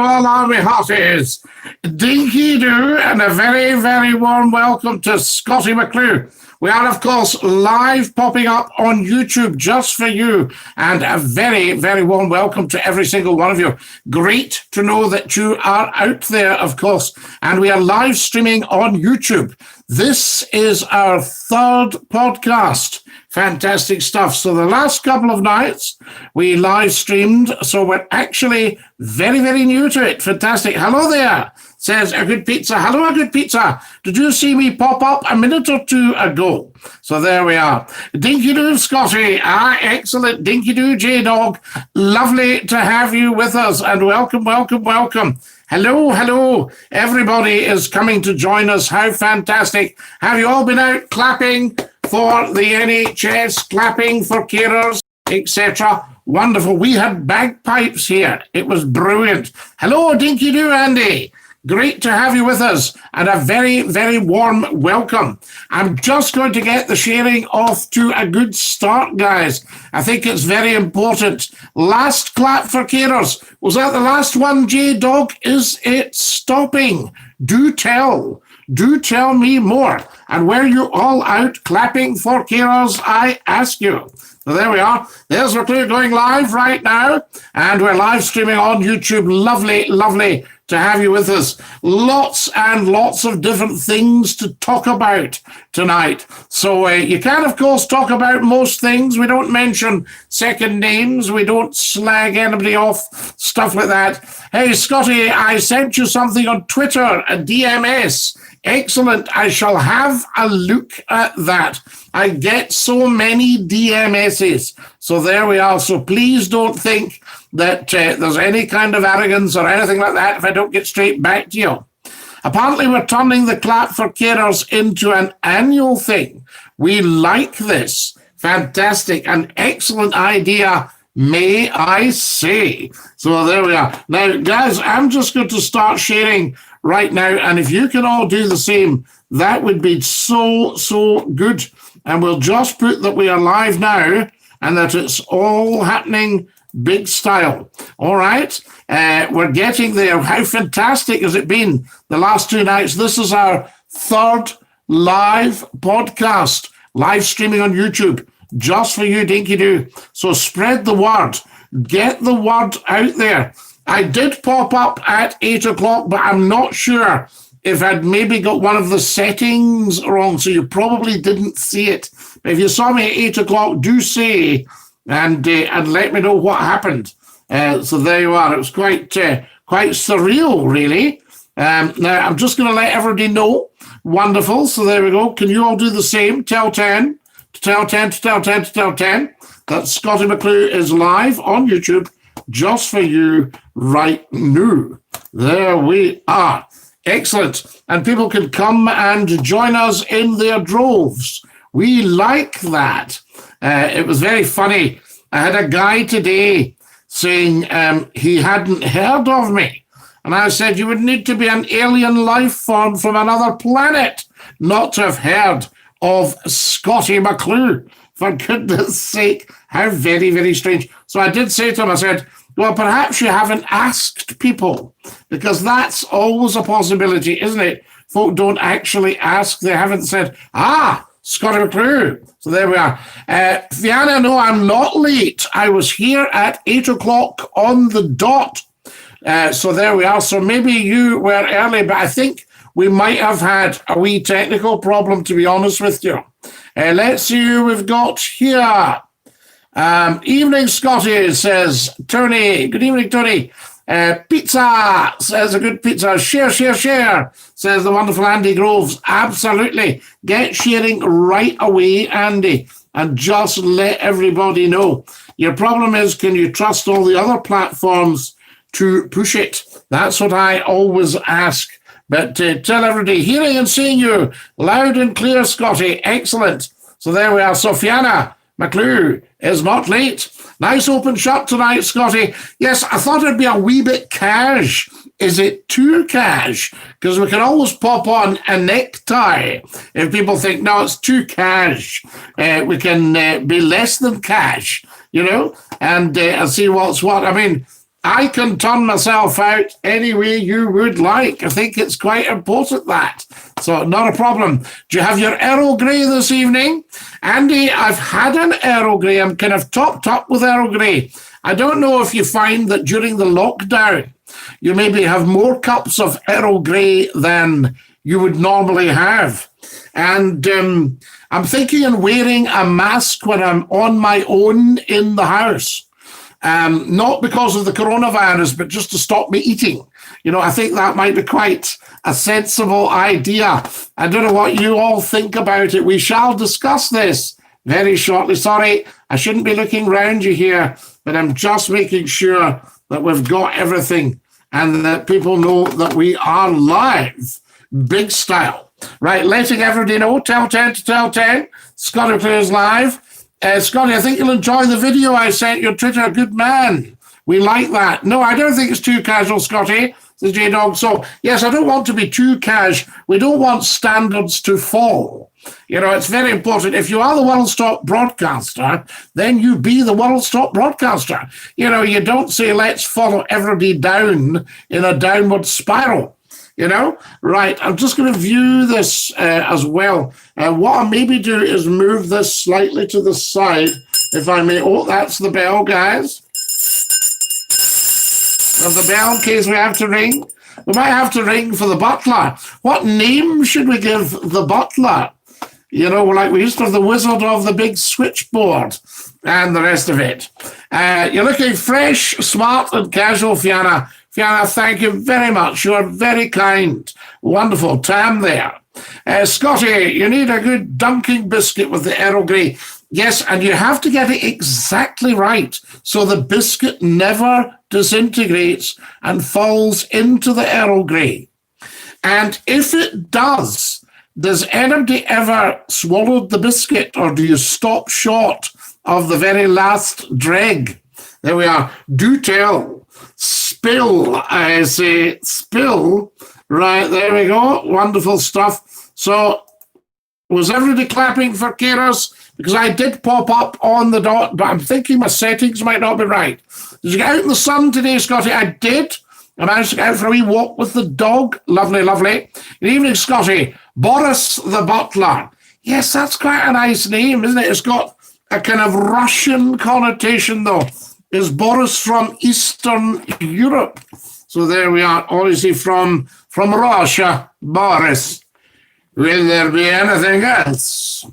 you all are, me hearties. Dinky-Doo, and a very, very warm welcome to Scottie McClue. We are, of course, live popping up on YouTube just for you, and a very, very warm welcome to every single one of you. Great to know that you are out there, of course, and we are live streaming on YouTube. This is our third podcast. Fantastic stuff. So the last couple of nights we live streamed, so we're actually very, very new to it. Fantastic. Hello there, says A Good Pizza. Hello, A Good Pizza. Did you see me pop up a minute or two ago? So there we are. Dinky-Doo, Scottie. Excellent. Dinky-Doo, J-Dog. Lovely to have you with us, and welcome, welcome, welcome. Hello, hello. Everybody is coming to join us. How fantastic. Have you all been out clapping for the NHS, clapping for carers, etc.? Wonderful. We had bagpipes here. It was brilliant. Hello, Dinky-Doo, Andy. Great to have you with us, and a very, very warm welcome. I'm just going to get the sharing off to a good start, guys. I think it's very important. Last clap for carers. Was that the last one, J-Dog? Is it stopping? Do tell. Do tell me more. And were you all out clapping for carers, I ask you? So there we are. There's McClue going live right now, and we're live streaming on YouTube. Lovely, lovely to have you with us. Lots and lots of different things to talk about tonight. So you can, of course, talk about most things. We don't mention second names. We don't slag anybody off, stuff like that. Hey, Scottie, I sent you something on Twitter, a DMS. Excellent. I shall have a look at that. I get so many DMSs. So there we are. So please don't think that there's any kind of arrogance or anything like that if I don't get straight back to you. Apparently, we're turning the clap for carers into an annual thing. We like this. Fantastic. An excellent idea, may I say. So there we are. Now, guys, I'm just going to start sharing right now, and if you can all do the same, that would be so, so good. And we'll just put that we are live now and that it's all happening big style. All right. We're getting there. How fantastic has it been the last 2 nights? This is our third live podcast, live streaming on YouTube, just for you, Dinky-Doo. So spread the word. Get the word out there. I did pop up at 8 o'clock, but I'm not sure if I'd maybe got one of the settings wrong, so you probably didn't see it. But if you saw me at 8 o'clock, do say and let me know what happened. So there you are. It was quite surreal, really. Now, I'm just going to let everybody know. Wonderful. So there we go. Can you all do the same? Tell 10, to tell 10, to tell 10, to tell 10. That Scottie McClue is live on YouTube just for you right now. There we are. Excellent. And people can come and join us in their droves. We like that. It was very funny. I had a guy today saying he hadn't heard of me. And I said, you would need to be an alien life form from another planet not to have heard of Scottie McClue. For goodness sake, how very, very strange. So I did say to him, I said, well, perhaps you haven't asked people, because that's always a possibility, isn't it? Folk don't actually ask. They haven't said, Scottie McClue. So there we are. Fiona, no, I'm not late. I was here at 8 o'clock on the dot. So there we are. So maybe you were early, but I think we might have had a wee technical problem, to be honest with you. Let's see who we've got here. Evening, Scottie, says Tony. Good evening, Tony. Pizza, says A Good Pizza. Share, share, share, says the wonderful Andy Groves. Absolutely. Get sharing right away, Andy, and just let everybody know. Your problem is, can you trust all the other platforms to push it? That's what I always ask. But tell everybody, hearing and seeing you loud and clear, Scottie. Excellent. So there we are. Sofiana McClue is not late. Nice open shop tonight, Scottie. Yes, I thought it'd be a wee bit cash. Is it too cash? Because we can always pop on a necktie. If people think, no, it's too cash, we can be less than cash, you know, and see what's what. I mean, I can turn myself out any way you would like. I think it's quite important that. So not a problem. Do you have your Earl Grey this evening? Andy, I've had an Earl Grey. I'm kind of topped up with Earl Grey. I don't know if you find that during the lockdown, you maybe have more cups of Earl Grey than you would normally have. And I'm thinking of wearing a mask when I'm on my own in the house. Not because of the coronavirus, but just to stop me eating. You know, I think that might be quite a sensible idea. I don't know what you all think about it. We shall discuss this very shortly. Sorry, I shouldn't be looking round you here, but I'm just making sure that we've got everything and that people know that we are live, big style. Right, letting everybody know, tell 10 to tell 10, Scottie McClue is live. Scottie, I think you'll enjoy the video I sent you on Twitter. Good man. We like that. No, I don't think it's too casual, Scottie, says J-Dog. So, yes, I don't want to be too cash. We don't want standards to fall. You know, it's very important. If you are the world's top broadcaster, then you be the world's top broadcaster. You know, you don't say, let's follow everybody down in a downward spiral. You know, right, I'm just going to view this as well. What I'll maybe do is move this slightly to the side, if I may. Oh, that's the bell, guys. Of the bell, in case we have to ring. We might have to ring for the butler. What name should we give the butler? You know, like we used to have the wizard of the big switchboard and the rest of it. You're looking fresh, smart, and casual, Fiona. Fiona, thank you very much. You are very kind. Wonderful. Tam there. Scottie, you need a good dunking biscuit with the Earl Grey. Yes, and you have to get it exactly right so the biscuit never disintegrates and falls into the Earl Grey. And if it does anybody ever swallow the biscuit, or do you stop short of the very last dreg? There we are. Do tell. Spill, I say, spill. Right, there we go. Wonderful stuff. So, was everybody clapping for Kairos? Because I did pop up on the dot, but I'm thinking my settings might not be right. Did you get out in the sun today, Scottie? I did. I managed to get out for a wee walk with the dog. Lovely, lovely. Good evening, Scottie. Boris the Butler. Yes, that's quite a nice name, isn't it? It's got a kind of Russian connotation, though. Is Boris from Eastern Europe? So there we are, obviously from Russia, Boris. Will there be anything else?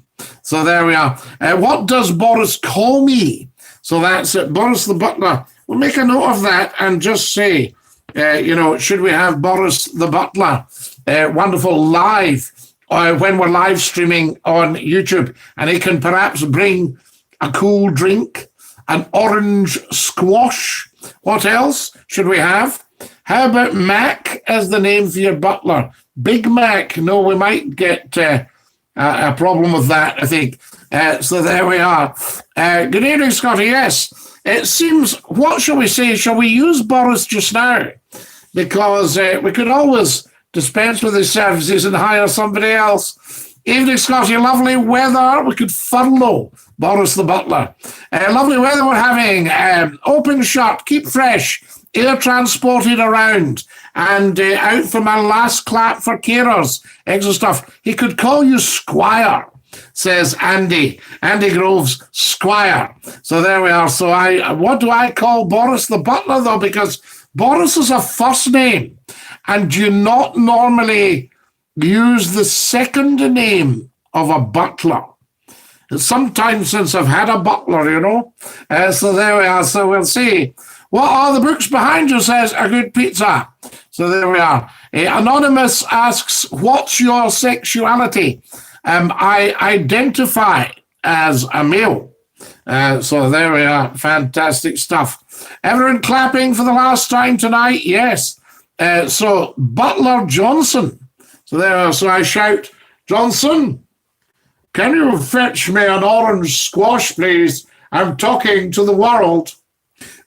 So there we are. What does Boris call me? So that's it. Boris the Butler. We'll make a note of that and just say, you know, should we have Boris the Butler? Wonderful live when we're live streaming on YouTube. And he can perhaps bring a cool drink, an orange squash. What else should we have? How about Mac as the name for your butler? Big Mac. No, we might get a problem with that, I think. So there we are. Good evening, Scottie. Yes, it seems, what shall we say? Shall we use Boris just now? Because we could always dispense with his services and hire somebody else. Evening, Scottie. Lovely weather. We could furlough Boris the Butler. Lovely weather we're having. Open shut, keep fresh, air transported around. And out for my last clap for carers. Extra stuff. He could call you Squire, says Andy. Andy Groves, Squire. So there we are. So what do I call Boris the Butler, though? Because Boris is a first name. And do you not normally use the second name of a butler? It's some time since I've had a butler, you know. So there we are. So we'll see. What are the books behind you, says A Good Pizza. So there we are. Anonymous asks, what's your sexuality? I identify as a male. So there we are. Fantastic stuff. Everyone clapping for the last time tonight? Yes. So Butler Johnson. So there, so I shout, Johnson, can you fetch me an orange squash, please? I'm talking to the world.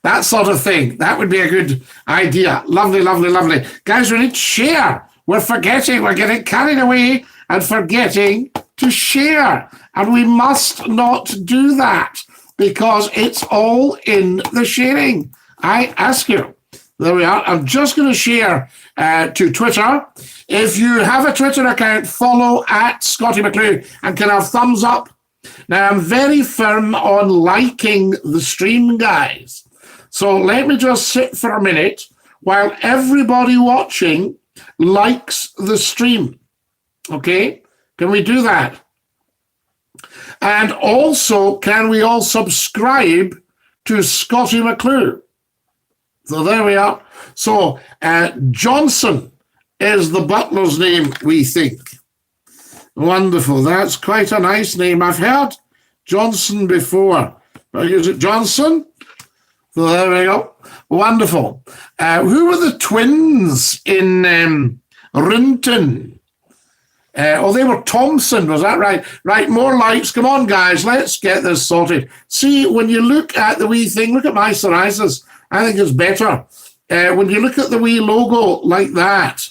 That sort of thing. That would be a good idea. Lovely, lovely, lovely. Guys, we need to share. We're forgetting. We're getting carried away and forgetting to share. And we must not do that because it's all in the sharing. I ask you. There we are. I'm just going to share to Twitter. If you have a Twitter account, follow at Scottie McClue and can have thumbs up. Now, I'm very firm on liking the stream, guys. So let me just sit for a minute while everybody watching likes the stream. Okay? Can we do that? And also, can we all subscribe to Scottie McClue? So there we are. So Johnson is the butler's name, we think. Wonderful. That's quite a nice name. I've heard Johnson before. Is it Johnson? So there we go. Wonderful. Who were the twins in Rinton? They were Thompson, was that right? Right, more likes. Come on, guys, let's get this sorted. See, when you look at the wee thing, look at my psoriasis. I think it's better. When you look at the wee logo like that,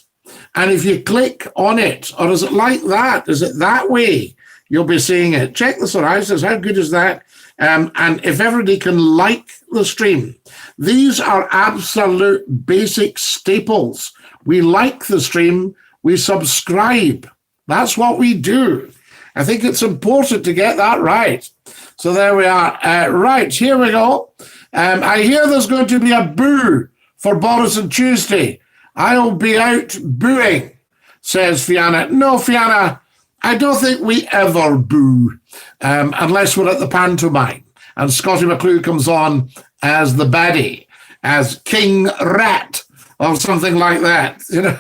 and if you click on it, or is it like that? Is it that way? You'll be seeing it. Check the psoriasis. How good is that? And if everybody can like the stream, these are absolute basic staples. We like the stream. We subscribe. That's what we do. I think it's important to get that right. So there we are. Right, here we go. I hear there's going to be a boo for Boris on Tuesday. I'll be out booing, says Fiona. No, Fiona, I don't think we ever boo, unless we're at the pantomime and Scottie McClue comes on as the baddie, as King Rat or something like that, you know,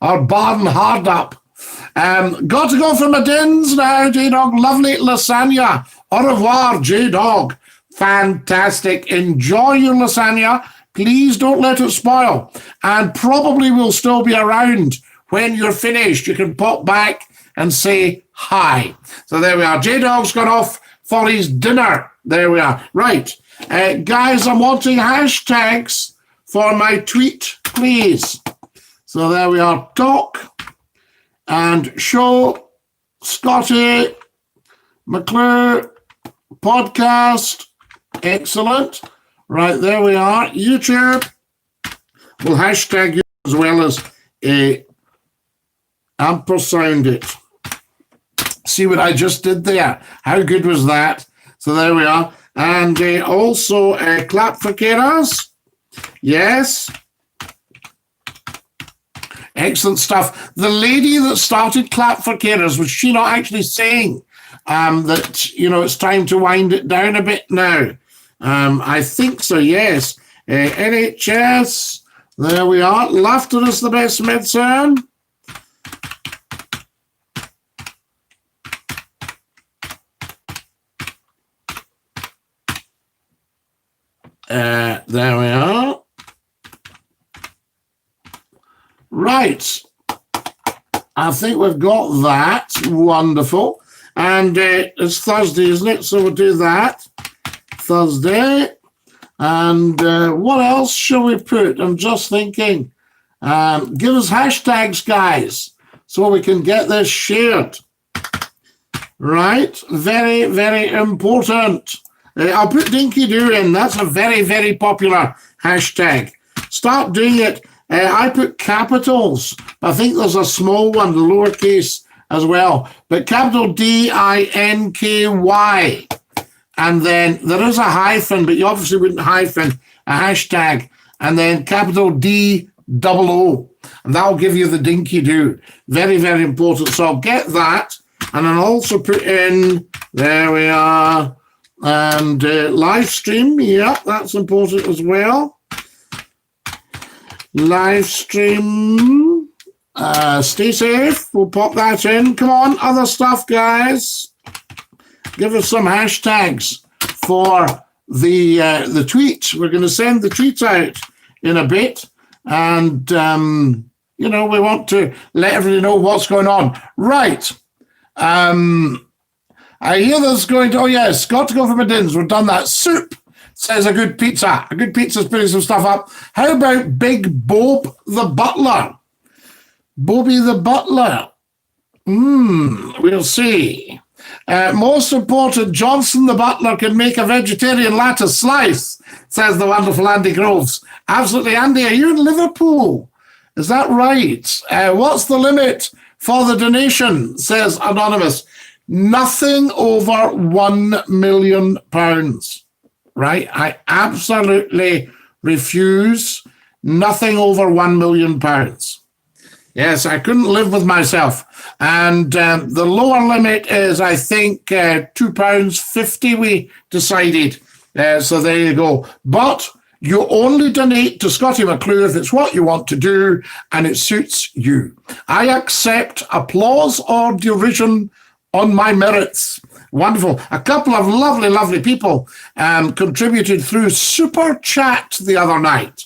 or Barn Hard Up. Got to go for my dins now, J-Dog. Lovely lasagna. Au revoir, J-Dog. Fantastic. Enjoy your lasagna. Please don't let it spoil. And probably will still be around when you're finished. You can pop back and say hi. So there we are. J-Dog's gone off for his dinner. There we are. Right. Guys, I'm wanting hashtags for my tweet, please. So there we are. Talk and show Scottie McClue podcast. Excellent. Right, there we are. YouTube. We'll hashtag you as well as ampersand it. See what I just did there? How good was that? So there we are. And also clap for carers. Yes. Excellent stuff. The lady that started Clap for Carers, was she not actually saying that, you know, it's time to wind it down a bit now? I think so, yes. NHS, there we are. Laughter is the best medicine. There we are. Right. I think we've got that. Wonderful. And it's Thursday, isn't it? So we'll do that. Thursday. And what else shall we put? I'm just thinking. Give us hashtags, guys, so we can get this shared. Right. Very, very important. I'll put Dinky-Doo in. That's a very, very popular hashtag. Start doing it. I put capitals. I think there's a small one, the lowercase as well. But capital DINKY. And then there is a hyphen, but you obviously wouldn't hyphen a hashtag. And then capital DOO. And that'll give you the Dinky-Doo. Very, very important. So I'll get that. And I'll also put in, there we are, and live stream. Yep, that's important as well. Live stream. Stay safe. We'll pop that in. Come on, other stuff, guys. Give us some hashtags for the tweet. We're going to send the tweets out in a bit. And, you know, we want to let everybody know what's going on. Right. I hear there's going to, oh, yes, got to go for my dins. We've done that. Soup. Says a good pizza. A good pizza's putting some stuff up. How about Big Bob the Butler? Bobby the Butler. We'll see. Most important, Johnson the butler can make a vegetarian lattice slice, says the wonderful Andy Groves. Absolutely, Andy, are you in Liverpool? Is that right? What's the limit for the donation, says Anonymous. Nothing over £1 million. Right? I absolutely refuse nothing over £1 million. Yes, I couldn't live with myself. And the lower limit is, I think, £2.50 we decided. So there you go. But you only donate to Scottie McClue if it's what you want to do and it suits you. I accept applause or derision on my merits. Wonderful. A couple of lovely, lovely people contributed through Super Chat the other night.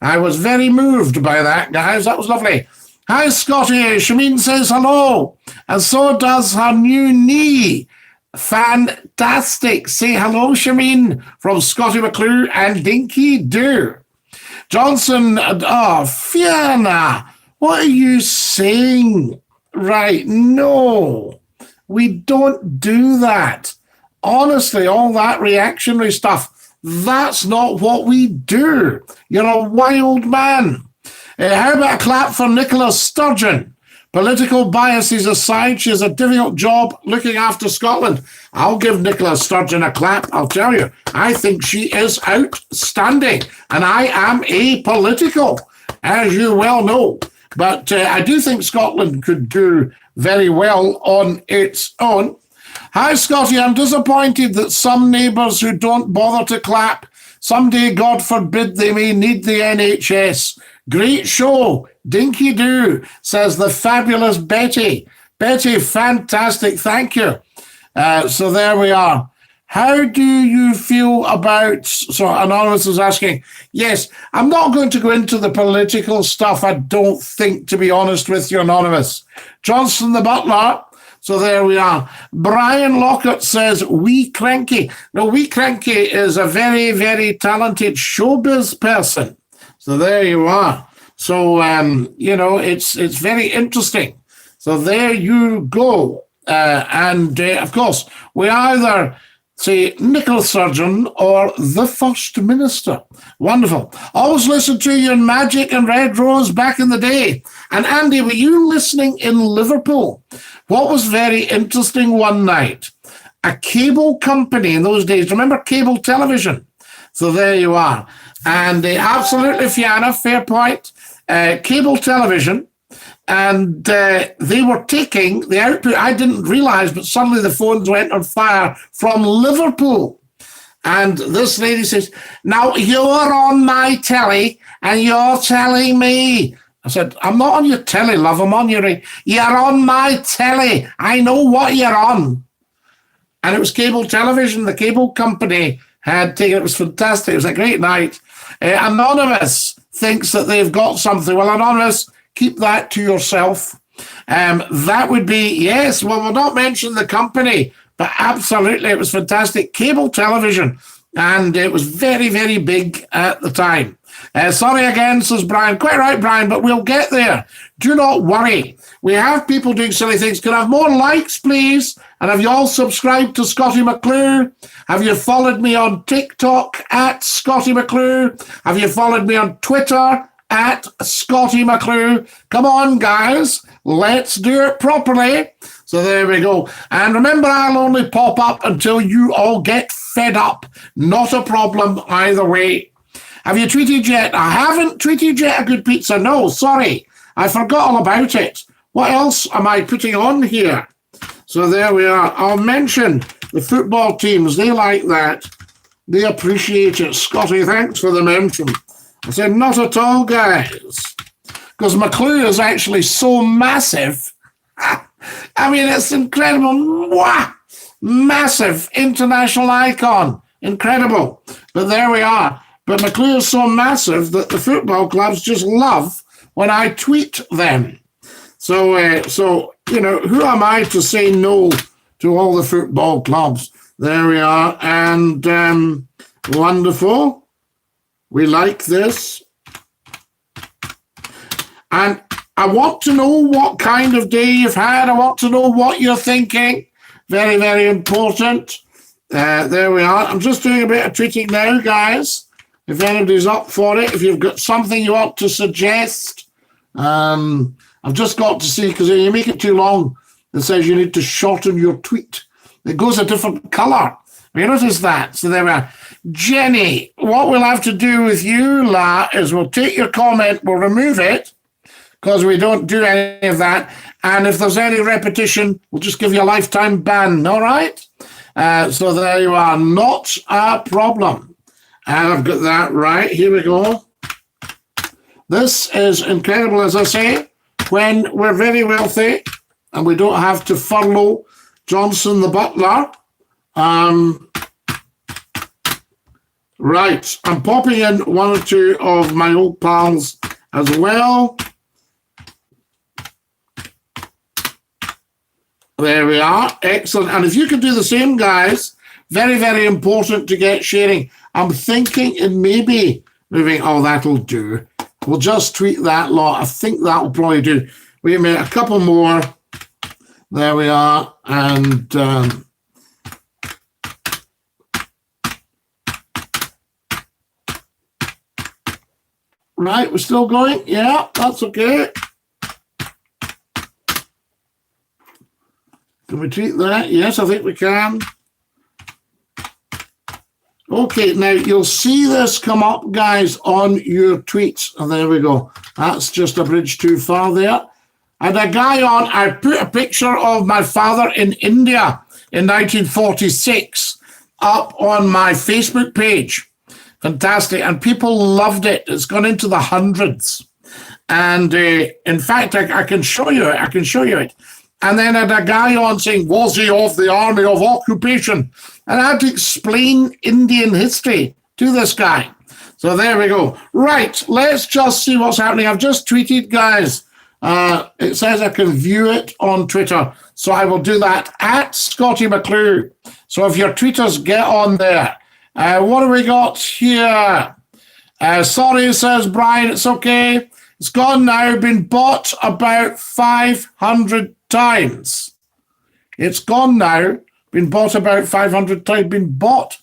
I was very moved by that, guys. That was lovely. Hi, Scotty. Shameen says hello. And so does her new knee. Fantastic. Say hello, Shameen, from Scottie McClue and Dinky-Doo. Johnson, Fiona, what are you saying? Right, no, we don't do that. Honestly, all that reactionary stuff, that's not what we do. You're a wild man. How about a clap for Nicola Sturgeon? Political biases aside, she has a difficult job looking after Scotland. I'll give Nicola Sturgeon a clap, I'll tell you. I think she is outstanding, and I am apolitical, as you well know. But I do think Scotland could do very well on its own. Hi, Scotty. I'm disappointed that some neighbours who don't bother to clap, someday, God forbid, they may need the NHS. Great show. Dinky-Doo, says the fabulous Betty. Betty, fantastic. Thank you. So there we are. How do you feel about, so Anonymous is asking, yes, I'm not going to go into the political stuff, I don't think, to be honest with you, Anonymous. Johnson the butler, so there we are. Brian Lockett says, Wee Cranky. No, Wee Cranky is a very, very talented showbiz person. So there you are. So, it's very interesting. So there you go. Of course, we either say Nicola Sturgeon or the First Minister. Wonderful. Always listen to you in Magic and Red Rose back in the day. And Andy, were you listening in Liverpool? What was very interesting one night? A cable company in those days, remember cable television? So there you are. And absolutely, Fiona, fair point. Cable television. And they were taking the output. I didn't realise, but suddenly the phones went on fire from Liverpool. And this lady says, now you're on my telly and you're telling me. I said, I'm not on your telly, love. I'm on you're on my telly. I know what you're on. And it was cable television. The cable company had taken it. Was fantastic. It was a great night. Anonymous thinks that they've got something. Well, Anonymous, keep that to yourself. That would be, yes, well, we'll not mention the company, but absolutely, it was fantastic. Cable television, and it was very, very big at the time. Sorry again, says Brian. Quite right, Brian, but we'll get there. Do not worry. We have people doing silly things. Can I have more likes, please? And have you all subscribed to Scottie McClue? Have you followed me on TikTok at Scottie McClue? Have you followed me on Twitter at Scottie McClue? Come on, guys. Let's do it properly. So there we go. And remember, I'll only pop up until you all get fed up. Not a problem either way. Have you tweeted yet? I haven't tweeted yet a good pizza. No, sorry. I forgot all about it. What else am I putting on here? So there we are. I'll mention the football teams. They like that. They appreciate it. Scotty, thanks for the mention. I said, not at all, guys. Because McClue is actually so massive. I mean, it's incredible. Mwah! Massive international icon. Incredible. But there we are. But McClue is so massive that the football clubs just love when I tweet them. So who am I to say no to all the football clubs? There we are. And wonderful. We like this. And I want to know what kind of day you've had. I want to know what you're thinking. Very, very important. There we are. I'm just doing a bit of tweeting now, guys. If anybody's up for it, if you've got something you want to suggest, I've just got to see, because if you make it too long, it says you need to shorten your tweet. It goes a different colour. Have you noticed that? So there we are. Jenny, what we'll have to do with you, is we'll take your comment, we'll remove it, because we don't do any of that. And if there's any repetition, we'll just give you a lifetime ban, all right? So there you are. Not a problem. And I've got that right. Here we go. This is incredible, as I say, when we're very wealthy and we don't have to furlough Johnson the butler. Right, I'm popping in one or two of my old pals as well. There we are, excellent. And if you could do the same, guys, very, very important to get sharing. I'm thinking it may be moving, oh, that'll do. We'll just tweet that lot. I think that'll probably do. Wait a minute, a couple more. There we are, and right, we're still going. Yeah, that's okay. Can we tweet that? Yes, I think we can. Okay, now you'll see this come up, guys, on your tweets. And there we go. That's just a bridge too far there. And a guy on, I put a picture of my father in India in 1946 up on my Facebook page. Fantastic. And people loved it. It's gone into the hundreds. And in fact, I can show you it. I can show you it. And then I had a guy on saying, was he of the army of occupation? And I had to explain Indian history to this guy. So there we go. Right, let's just see what's happening. I've just tweeted, guys. It says I can view it on Twitter. So I will do that at Scottie McClue. So if your tweeters, get on there. What have we got here? Sorry, says Brian, it's okay. It's gone now, been bought about 500 times. It's gone now, been bought about 500 times, been bought.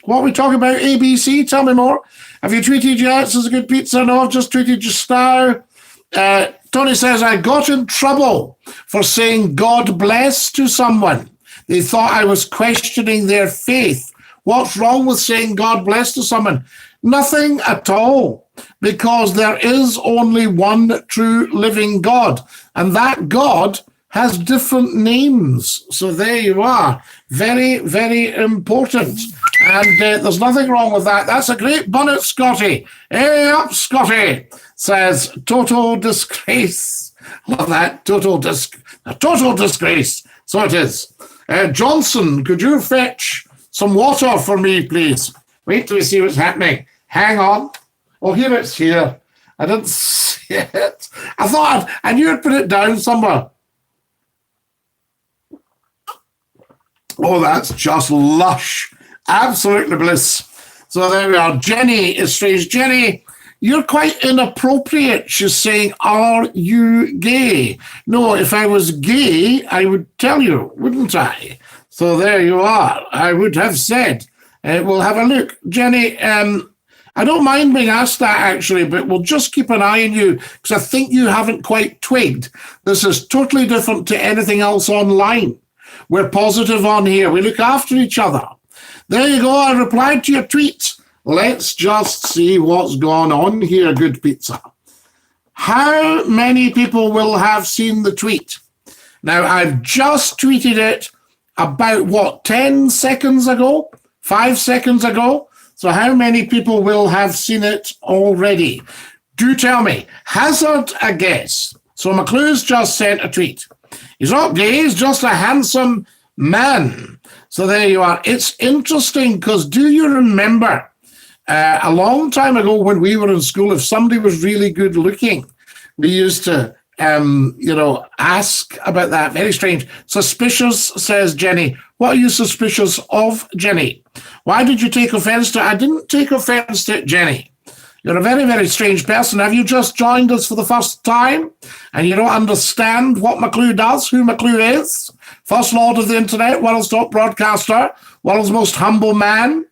What are we talking about, ABC? Tell me more. Have you tweeted yet? This is a good pizza. No, I've just tweeted just now. Tony says, I got in trouble for saying God bless to someone. They thought I was questioning their faith. What's wrong with saying God bless to someone? Nothing at all, because there is only one true living God, and that God has different names. So there you are. Very, very important. And there's nothing wrong with that. That's a great bonnet, Scotty. Hey up, Scotty, says total disgrace. Love that. Total disgrace. So it is. Johnson, could you fetch some water for me, please? Wait till we see what's happening. Hang on. Oh, here it's here. I didn't see it. I knew I'd put it down somewhere. Oh, that's just lush. Absolutely bliss. So there we are. Jenny is strange. Jenny, you're quite inappropriate. She's saying, are you gay? No, if I was gay, I would tell you, wouldn't I? So there you are. I would have said. We'll have a look. Jenny, I don't mind being asked that, actually, but we'll just keep an eye on you, because I think you haven't quite twigged. This is totally different to anything else online. We're positive on here. We look after each other. There you go. I replied to your tweet. Let's just see what's gone on here, good pizza. How many people will have seen the tweet? Now, I've just tweeted it about, 10 seconds ago? 5 seconds ago? So how many people will have seen it already? Do tell me. Hazard a guess. So McClue's just sent a tweet. He's not gay, he's just a handsome man. So there you are. It's interesting, because do you remember a long time ago when we were in school, if somebody was really good looking, we used to, ask about that. Very strange. Suspicious, says Jenny. What are you suspicious of, Jenny? Why did you take offense to it? I didn't take offense to it, Jenny. You're a very, very strange person. Have you just joined us for the first time and you don't understand what McClue does, who McClue is? First Lord of the Internet, world's top broadcaster, world's most humble man.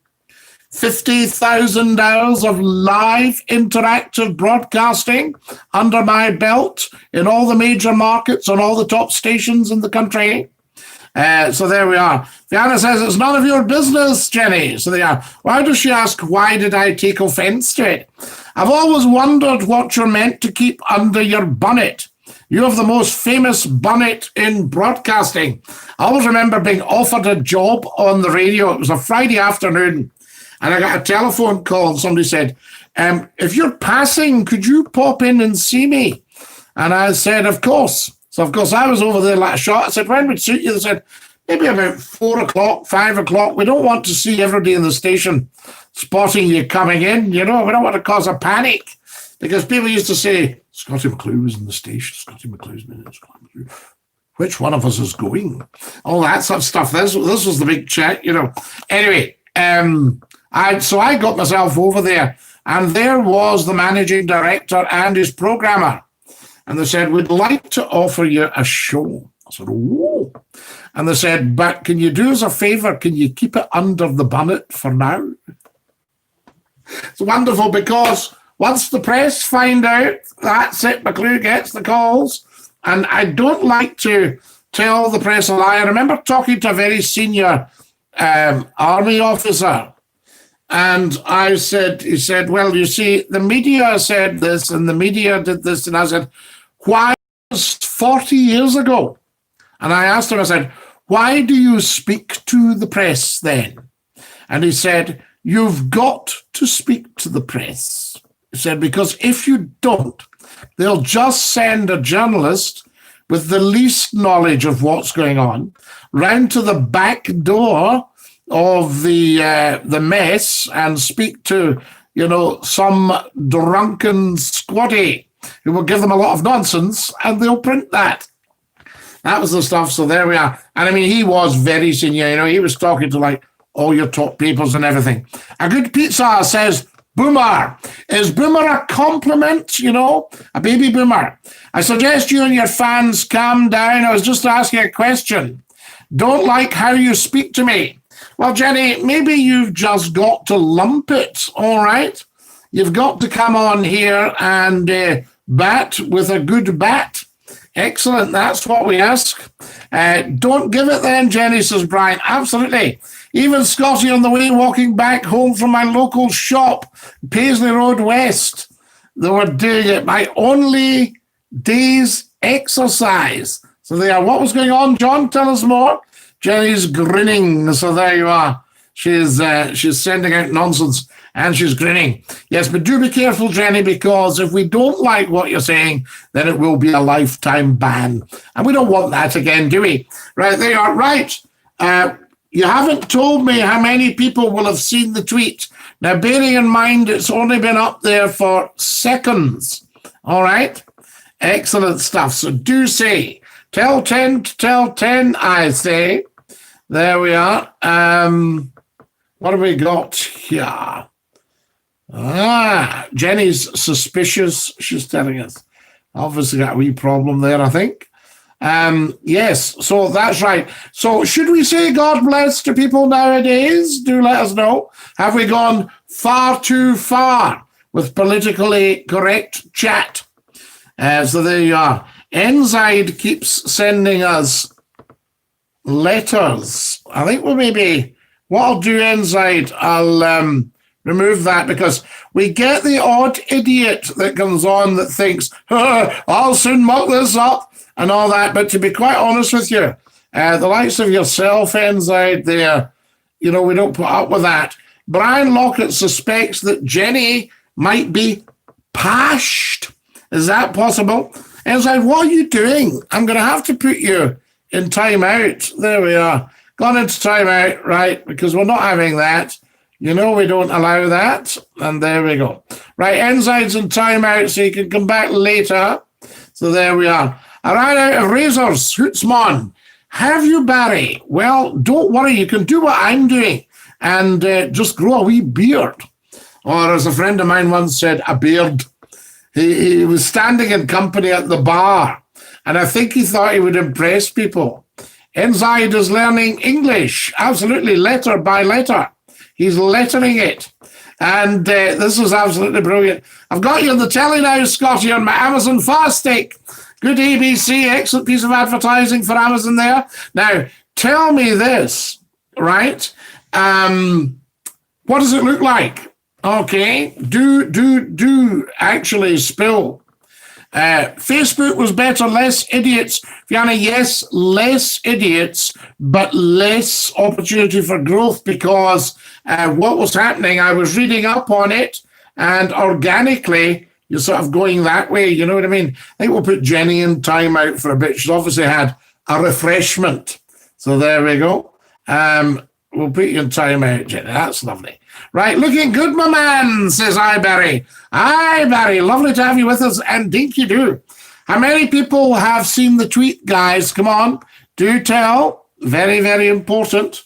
50,000 hours of live interactive broadcasting under my belt in all the major markets on all the top stations in the country. So there we are. Fiona says, it's none of your business, Jenny. So there you are. Why does she ask, why did I take offence to it? I've always wondered what you're meant to keep under your bonnet. You have the most famous bonnet in broadcasting. I always remember being offered a job on the radio. It was a Friday afternoon, and I got a telephone call, and somebody said, if you're passing, could you pop in and see me? And I said, of course. So, of course, I was over there like a shot. I said, when would suit you? They said, maybe about 4 o'clock, 5 o'clock. We don't want to see everybody in the station spotting you coming in. You know, we don't want to cause a panic. Because people used to say, Scottie McClue was in the station. Scottie McClue's been in. Scottie McClue. Which one of us is going? All that sort of stuff. This was the big check, you know. Anyway, so I got myself over there. And there was the managing director and his programmer. And they said, we'd like to offer you a show. I said, oh. And they said, but can you do us a favour? Can you keep it under the bonnet for now? It's wonderful because once the press find out, that's it, McClue gets the calls. And I don't like to tell the press a lie. I remember talking to a very senior army officer. And he said, well, you see, the media said this and the media did this. And I said, why was 40 years ago? And I asked him, I said, why do you speak to the press then? And he said, you've got to speak to the press. He said, because if you don't, they'll just send a journalist with the least knowledge of what's going on round to the back door of the mess and speak to, you know, some drunken squatty who will give them a lot of nonsense and they'll print that. That was the stuff. So there we are. And I mean, he was very senior, you know, he was talking to like all your top papers and everything. A good pizza says, boomer. Is boomer a compliment, you know? A baby boomer. I suggest you and your fans calm down. I was just asking a question. Don't like how you speak to me. Well, Jenny, maybe you've just got to lump it, all right? You've got to come on here and bat with a good bat. Excellent, that's what we ask. Don't give it then, Jenny, says Brian. Absolutely. Even Scotty on the way walking back home from my local shop, Paisley Road West, they were doing it. My only day's exercise. So there, what was going on, John? Tell us more. Jenny's grinning, so there you are. She's sending out nonsense and she's grinning. Yes, but do be careful, Jenny, because if we don't like what you're saying, then it will be a lifetime ban. And we don't want that again, do we? Right, there you are. Right. You haven't told me how many people will have seen the tweet. Now, bearing in mind, it's only been up there for seconds. All right? Excellent stuff. So do say, tell 10 to tell 10, I say. There we are. What have we got here? Jenny's suspicious, she's telling us. Obviously got a wee problem there, I think. Yes, so that's right. So should we say God bless to people nowadays? Do let us know. Have we gone far too far with politically correct chat? So there you are. Enzide keeps sending us letters. I think we'll maybe, what I'll do, Enzide, I'll remove that because we get the odd idiot that comes on that thinks, I'll soon muck this up and all that. But to be quite honest with you, the likes of yourself, Enzide, there, you know, we don't put up with that. Brian Lockett suspects that Jenny might be pashed. Is that possible? Enzide, what are you doing? I'm going to have to put you in time out. There we are. Gone into time out, right, because we're not having that. You know we don't allow that. And there we go. Right, Enzide's in time out, so you can come back later. So there we are. I ran out of razors. Hootsmon. Have you, Barry? Well, don't worry. You can do what I'm doing and just grow a wee beard. or as a friend of mine once said, a beard. He was standing in company at the bar, and I think he thought he would impress people. Inside is learning English, absolutely, letter by letter. He's lettering it. And this is absolutely brilliant. I've got you on the telly now, Scotty, on my Amazon Fire Stick. Good ABC, excellent piece of advertising for Amazon there. Now, tell me this, right? What does it look like? Okay, do actually spill. Facebook was better, less idiots. Fiona, yes, less idiots, but less opportunity for growth because what was happening, I was reading up on it, and organically, you're sort of going that way, you know what I mean? I think we'll put Jenny in time out for a bit. She's obviously had a refreshment. So there we go. We'll put you in time out, Jenny. That's lovely. Right, looking good, my man, says Barry. Hi, Barry. Lovely to have you with us. And Dinky-Doo. How many people have seen the tweet, guys? Come on. Do tell. Very, very important.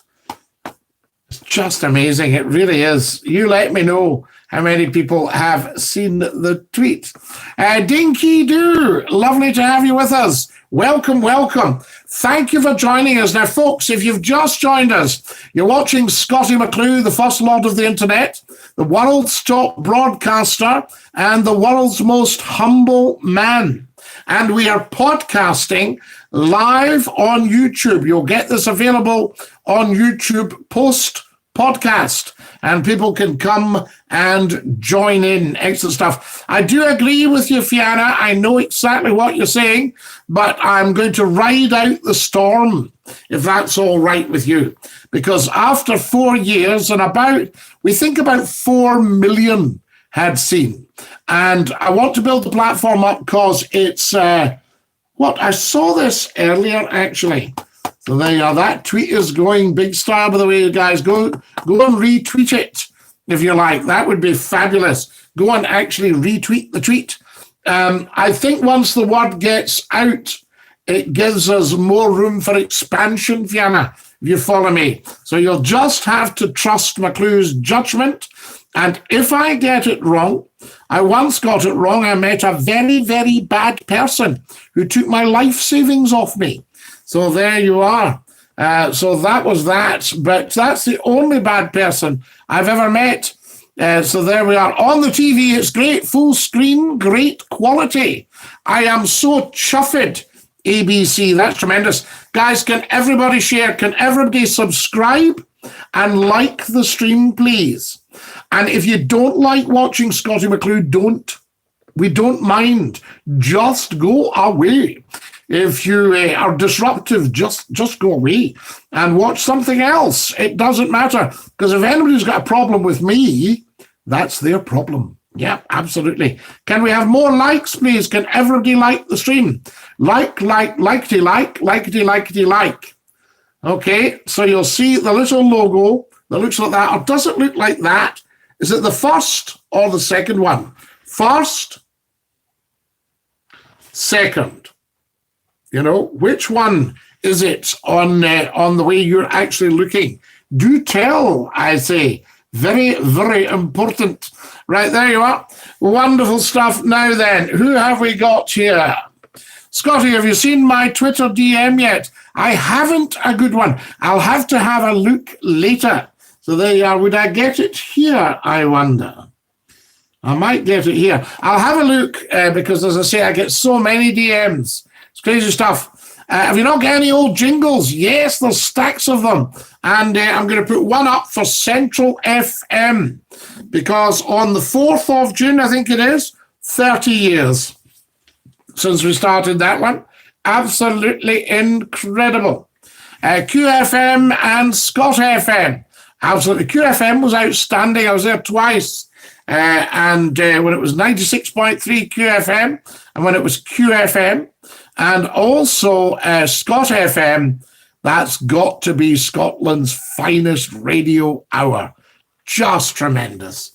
It's just amazing. It really is. You let me know how many people have seen the tweet. Dinky-Doo. Lovely to have you with us. Welcome, welcome. Thank you for joining us. Now, folks, if you've just joined us, you're watching Scottie McClue, the first lord of the internet, the world's top broadcaster, and the world's most humble man. And we are podcasting live on YouTube. You'll get this available on YouTube post-podcast, and people can come and join in. Excellent stuff. I do agree with you, Fiona. I know exactly what you're saying, but I'm going to ride out the storm, if that's all right with you. Because after 4 years, and we think about 4 million had seen. And I want to build the platform up because it's, I saw this earlier, actually. So there you are. That tweet is going big star, by the way, guys. Go and retweet it, if you like. That would be fabulous. Go and actually retweet the tweet. I think once the word gets out, it gives us more room for expansion, Fiona, if you follow me. So you'll just have to trust McClue's judgment. And if I get it wrong, I once got it wrong. I met a very, very bad person who took my life savings off me. So there you are. So that was that. But that's the only bad person I've ever met. So there we are. On the TV, it's great. Full screen, great quality. I am so chuffed, ABC. That's tremendous. Guys, can everybody share? Can everybody subscribe and like the stream, please? And if you don't like watching Scottie McClue, don't. We don't mind. Just go away. If you are disruptive, just go away and watch something else. It doesn't matter. Because if anybody's got a problem with me, that's their problem. Yeah, absolutely. Can we have more likes, please? Can everybody like the stream? Likety, like. Okay, so you'll see the little logo that looks like that, or does it look like that? Is it the first or the second one? First, second. You know, which one is it on the way you're actually looking? Do tell, I say. Very, very important. Right, there you are. Wonderful stuff. Now then, who have we got here? Scotty, have you seen my Twitter DM yet? I haven't a good one. I'll have to have a look later. So there you are. Would I get it here, I wonder? I might get it here. I'll have a look because, as I say, I get so many DMs. It's crazy stuff. Have you not got any old jingles? Yes, there's stacks of them. And I'm going to put one up for Central FM because on the 4th of June, I think it is, 30 years since we started that one. Absolutely incredible. QFM and Scott FM. Absolutely. QFM was outstanding. I was there twice. And when it was 96.3 QFM and when it was QFM and also Scott FM, that's got to be Scotland's finest radio hour. Just tremendous.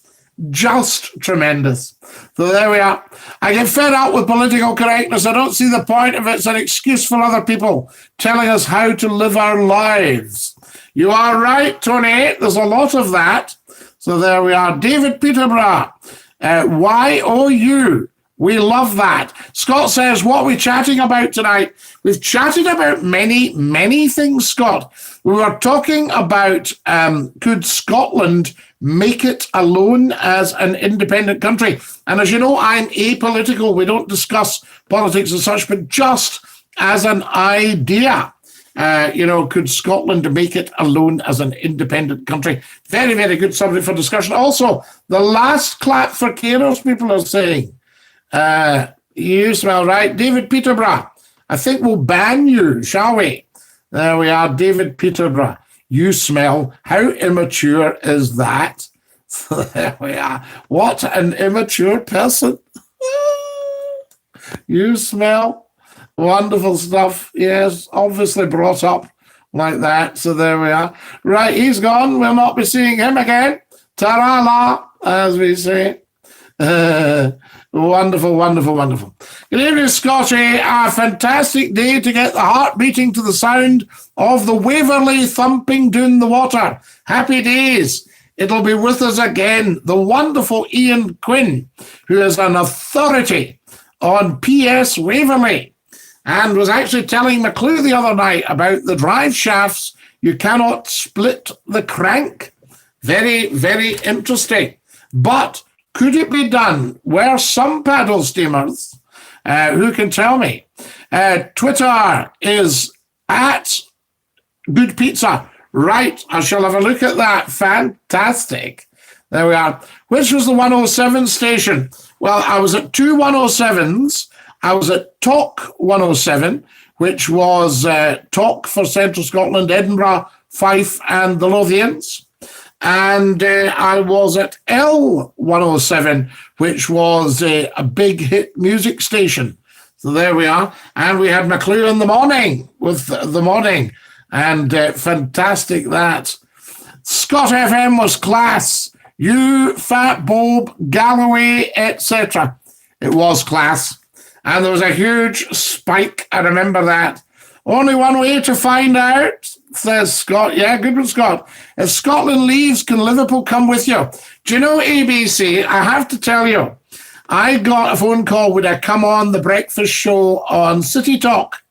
Just tremendous. So there we are. I get fed up with political correctness. I don't see the point of it. It's an excuse for other people telling us how to live our lives. You are right, Tony. There's a lot of that. So there we are. David Peterborough, YOU. We love that. Scott says, what are we chatting about tonight? We've chatted about many, many things, Scott. We were talking about could Scotland make it alone as an independent country? And as you know, I'm apolitical. We don't discuss politics and such, but just as an idea. Could Scotland make it alone as an independent country? Very, very good subject for discussion. Also, the last clap for carers, people are saying. You smell right. David Peterborough, I think we'll ban you, shall we? There we are, David Peterborough. You smell. How immature is that? So there we are. What an immature person. You smell. Wonderful stuff. Yes, obviously brought up like that. So there we are. Right, he's gone. We'll not be seeing him again. Ta-ra-la, as we say. Wonderful, wonderful, wonderful. Good evening, Scotty. A fantastic day to get the heart beating to the sound of the Waverley thumping down the water. Happy days. It'll be with us again, the wonderful Ian Quinn, who is an authority on PS Waverley and was actually telling McClue the other night about the drive shafts. You cannot split the crank. Very, very interesting. But could it be done? Were some paddle steamers? Who can tell me? Twitter is at Good Pizza. Right, I shall have a look at that. Fantastic. There we are. Which was the 107 station? Well, I was at two 107s. I was at Talk 107, which was Talk for Central Scotland, Edinburgh, Fife, and the Lothians. And I was at L107, which was a big hit music station. So there we are. And we had McClue in the morning with the morning. And fantastic that. Scott FM was class. You, Fat Bob, Galloway, etc. It was class. And there was a huge spike. I remember that. Only one way to find out, says Scott. Yeah, good one, Scott. If Scotland leaves, can Liverpool come with you? Do you know, ABC, I have to tell you, I got a phone call when I come on the breakfast show on City Talk.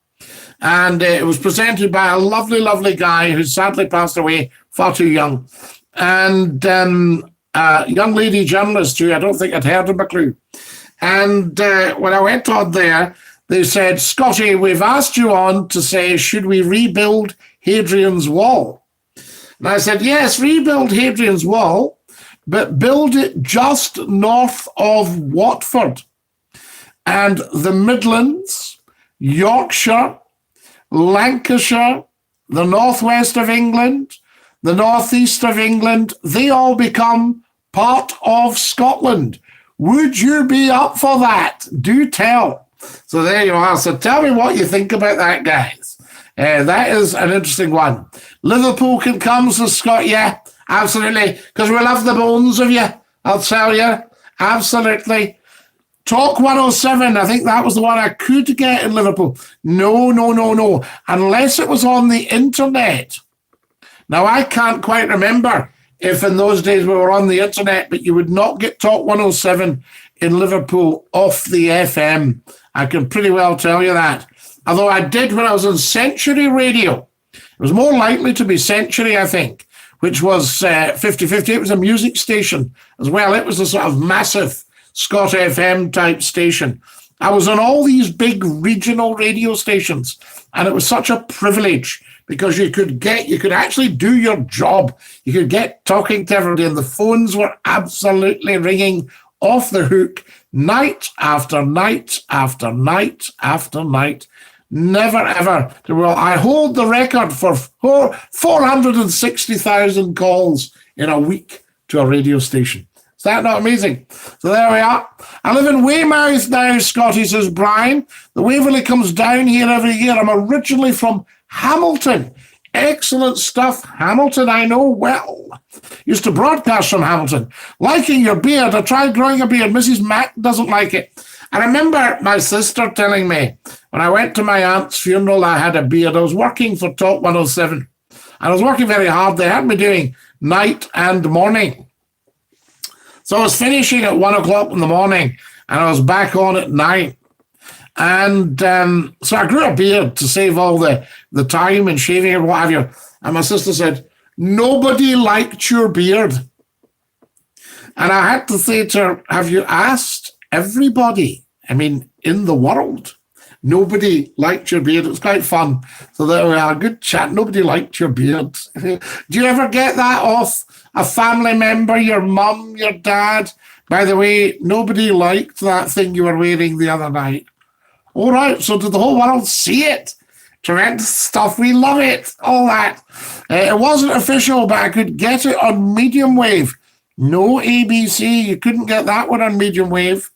And it was presented by a lovely, lovely guy who sadly passed away far too young. And a young lady journalist who I don't think I'd heard of McClue. And when I went on there, they said, Scotty, we've asked you on to say, should we rebuild Hadrian's Wall? And I said, yes, rebuild Hadrian's Wall, but build it just north of Watford. And the Midlands, Yorkshire, Lancashire, the northwest of England, the northeast of England, they all become part of Scotland. Would you be up for that? Do tell. So there you are. So tell me what you think about that, guys. That is an interesting one. Liverpool can come, says Scott. Yeah, absolutely. Because we love the bones of you, I'll tell you. Absolutely. Talk 107, I think that was the one I could get in Liverpool. No. Unless it was on the internet. Now, I can't quite remember if in those days we were on the internet, but you would not get Talk 107 in Liverpool off the FM. I can pretty well tell you that. Although I did when I was on Century Radio. It was more likely to be Century, I think, which was 50-50. It was a music station as well. It was a sort of massive Scott FM type station. I was on all these big regional radio stations, and it was such a privilege because you could actually do your job. You could get talking to everybody, and the phones were absolutely ringing off the hook night after night after night after night. Never, ever. Well, I hold the record for 460,000 calls in a week to a radio station. Is that not amazing? So there we are. I live in Weymouth now, Scotty, says Brian. The Waverley comes down here every year. I'm originally from Hamilton. Excellent stuff, Hamilton, I know well. Used to broadcast from Hamilton. Liking your beard. I tried growing a beard. Mrs. Mack doesn't like it. I remember my sister telling me when I went to my aunt's funeral, I had a beard. I was working for Talk 107. I was working very hard. They had me doing night and morning. So I was finishing at 1:00 in the morning, and I was back on at 9. And so I grew a beard to save all the time and shaving and what have you. And my sister said, nobody liked your beard. And I had to say to her, have you asked everybody? I mean, in the world, nobody liked your beard. It was quite fun. So there we are, good chat. Nobody liked your beard. Do you ever get that off a family member, your mum, your dad? By the way, nobody liked that thing you were wearing the other night. All right, so did the whole world see it? Tremendous stuff. We love it. All that. It wasn't official, but I could get it on medium wave. No ABC. You couldn't get that one on medium wave.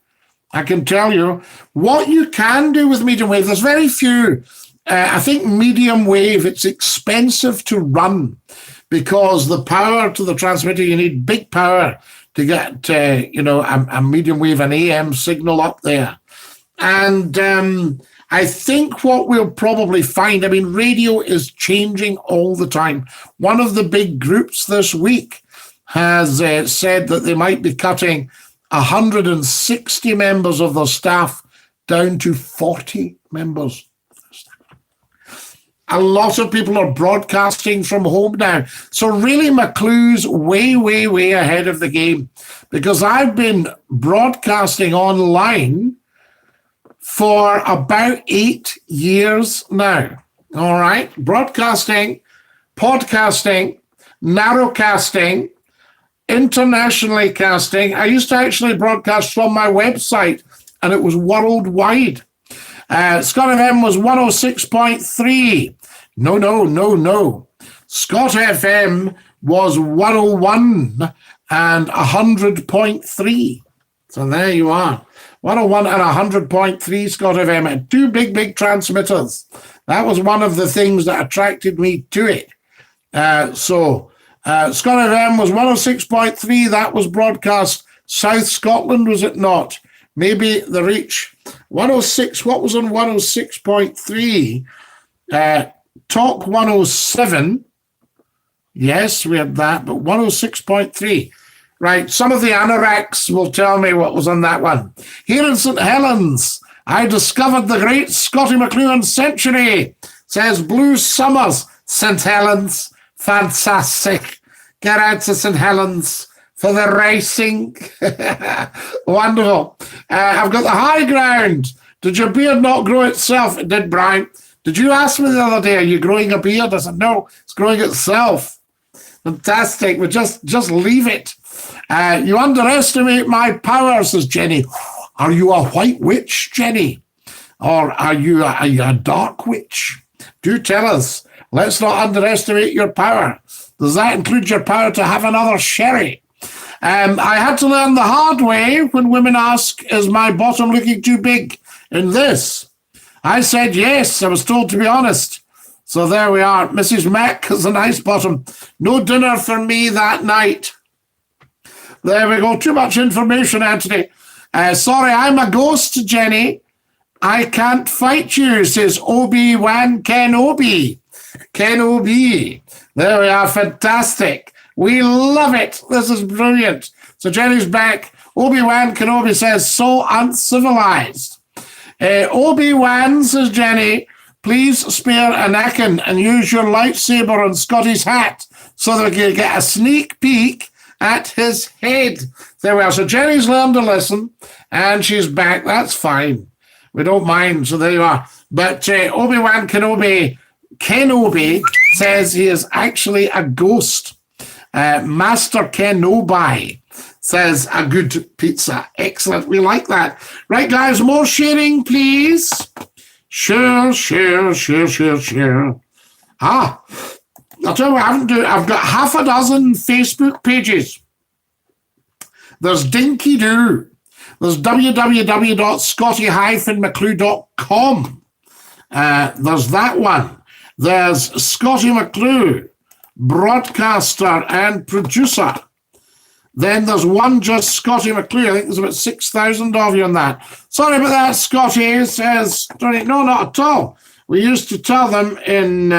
I can tell you. What you can do with medium wave, there's very few. I think medium wave, it's expensive to run because the power to the transmitter, you need big power to get, a medium wave, an AM signal up there. And I think what we'll probably find, I mean, radio is changing all the time. One of the big groups this week has said that they might be cutting 160 members of their staff down to 40 members. A lot of people are broadcasting from home now. So really, McClue's way, way, way ahead of the game because I've been broadcasting online for about 8 years now. All right? Broadcasting, podcasting, narrowcasting, internationally casting. I used to actually broadcast from my website, and it was worldwide. Scott FM was 106.3. No. Scott FM was 101 and 100.3. So there you are. 101 and 100.3 Scott FM at two big transmitters. That was one of the things that attracted me to it. Scott FM was 106.3. That was broadcast South Scotland, was it not? Maybe the reach. 106, what was on 106.3? Talk 107. Yes, we had that, but 106.3. Right, some of the anoraks will tell me what was on that one. Here in St. Helens, I discovered the great Scottie McClue century. Says Blue Summers, St. Helens. Fantastic. Get out to St. Helens for the racing. Wonderful. I've got the high ground. Did your beard not grow itself? It did, Brian. Did you ask me the other day, are you growing a beard? I said, no, it's growing itself. Fantastic. But just leave it. You underestimate my power, says Jenny. Are you a white witch, Jenny? Or are you a dark witch? Do tell us. Let's not underestimate your power. Does that include your power to have another sherry? I had to learn the hard way when women ask, is my bottom looking too big in this? I said yes. I was told to be honest. So there we are. Mrs. Mac has a nice bottom. No dinner for me that night. There we go. Too much information, Anthony. Sorry, I'm a ghost, Jenny. I can't fight you, says Obi-Wan Kenobi. Kenobi. There we are. Fantastic. We love it. This is brilliant. So Jenny's back. Obi-Wan Kenobi says, so uncivilized. Obi-Wan, says Jenny, please spare Anakin and use your lightsaber on Scotty's hat so that we can get a sneak peek at his head. There we are. So Jenny's learned a lesson and she's back. That's fine. We don't mind. So there you are. But Obi-Wan Kenobi says he is actually a ghost. Master Kenobi says a good pizza. Excellent. We like that. Right, guys, more sharing, please. Share. I'll tell you what I haven't done. I've got half a dozen Facebook pages. There's Dinky-Doo. There's www.scotty-mcclue.com. There's that one. There's Scottie McClue, broadcaster and producer. Then there's one just Scottie McClue. I think there's about 6,000 of you on that. Sorry about that, Scottie. Says, no, not at all. We used to tell them in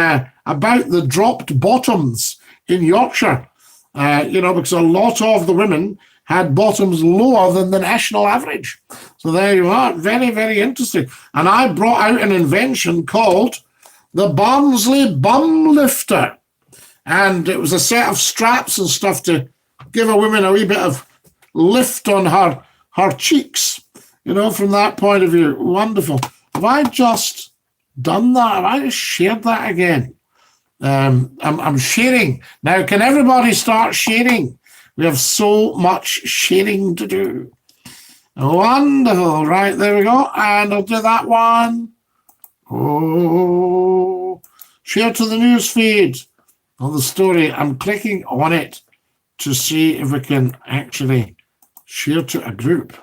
about the dropped bottoms in Yorkshire, because a lot of the women had bottoms lower than the national average. So there you are. Very, very interesting. And I brought out an invention called the Barnsley Bum Lifter. And it was a set of straps and stuff to give a woman a wee bit of lift on her cheeks, from that point of view. Wonderful. Have I just done that? Have I just shared that again? I'm sharing. Now, can everybody start sharing? We have so much sharing to do. Wonderful. Right, there we go. And I'll do that one. Oh, share to the news feed on the story. I'm clicking on it to see if we can actually share to a group.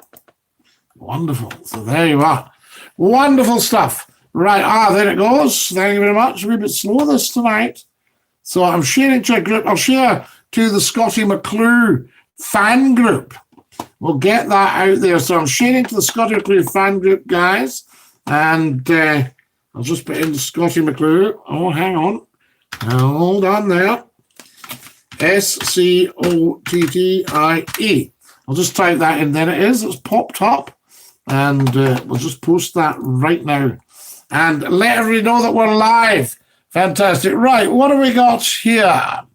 Wonderful. So there you are. Wonderful stuff. Right, there it goes. Thank you very much. A wee bit slow this tonight. So I'm sharing to a group. I'll share to the Scottie McClue fan group. We'll get that out there. So I'm sharing to the Scottie McClue fan group, guys. And I'll just put in Scottie McClue. Oh, hang on. Hold on there. SCOTTIE. I'll just type that in. There it is. It's popped up. And we'll just post that right now. And let everybody know that we're live. Fantastic. Right, what have we got here?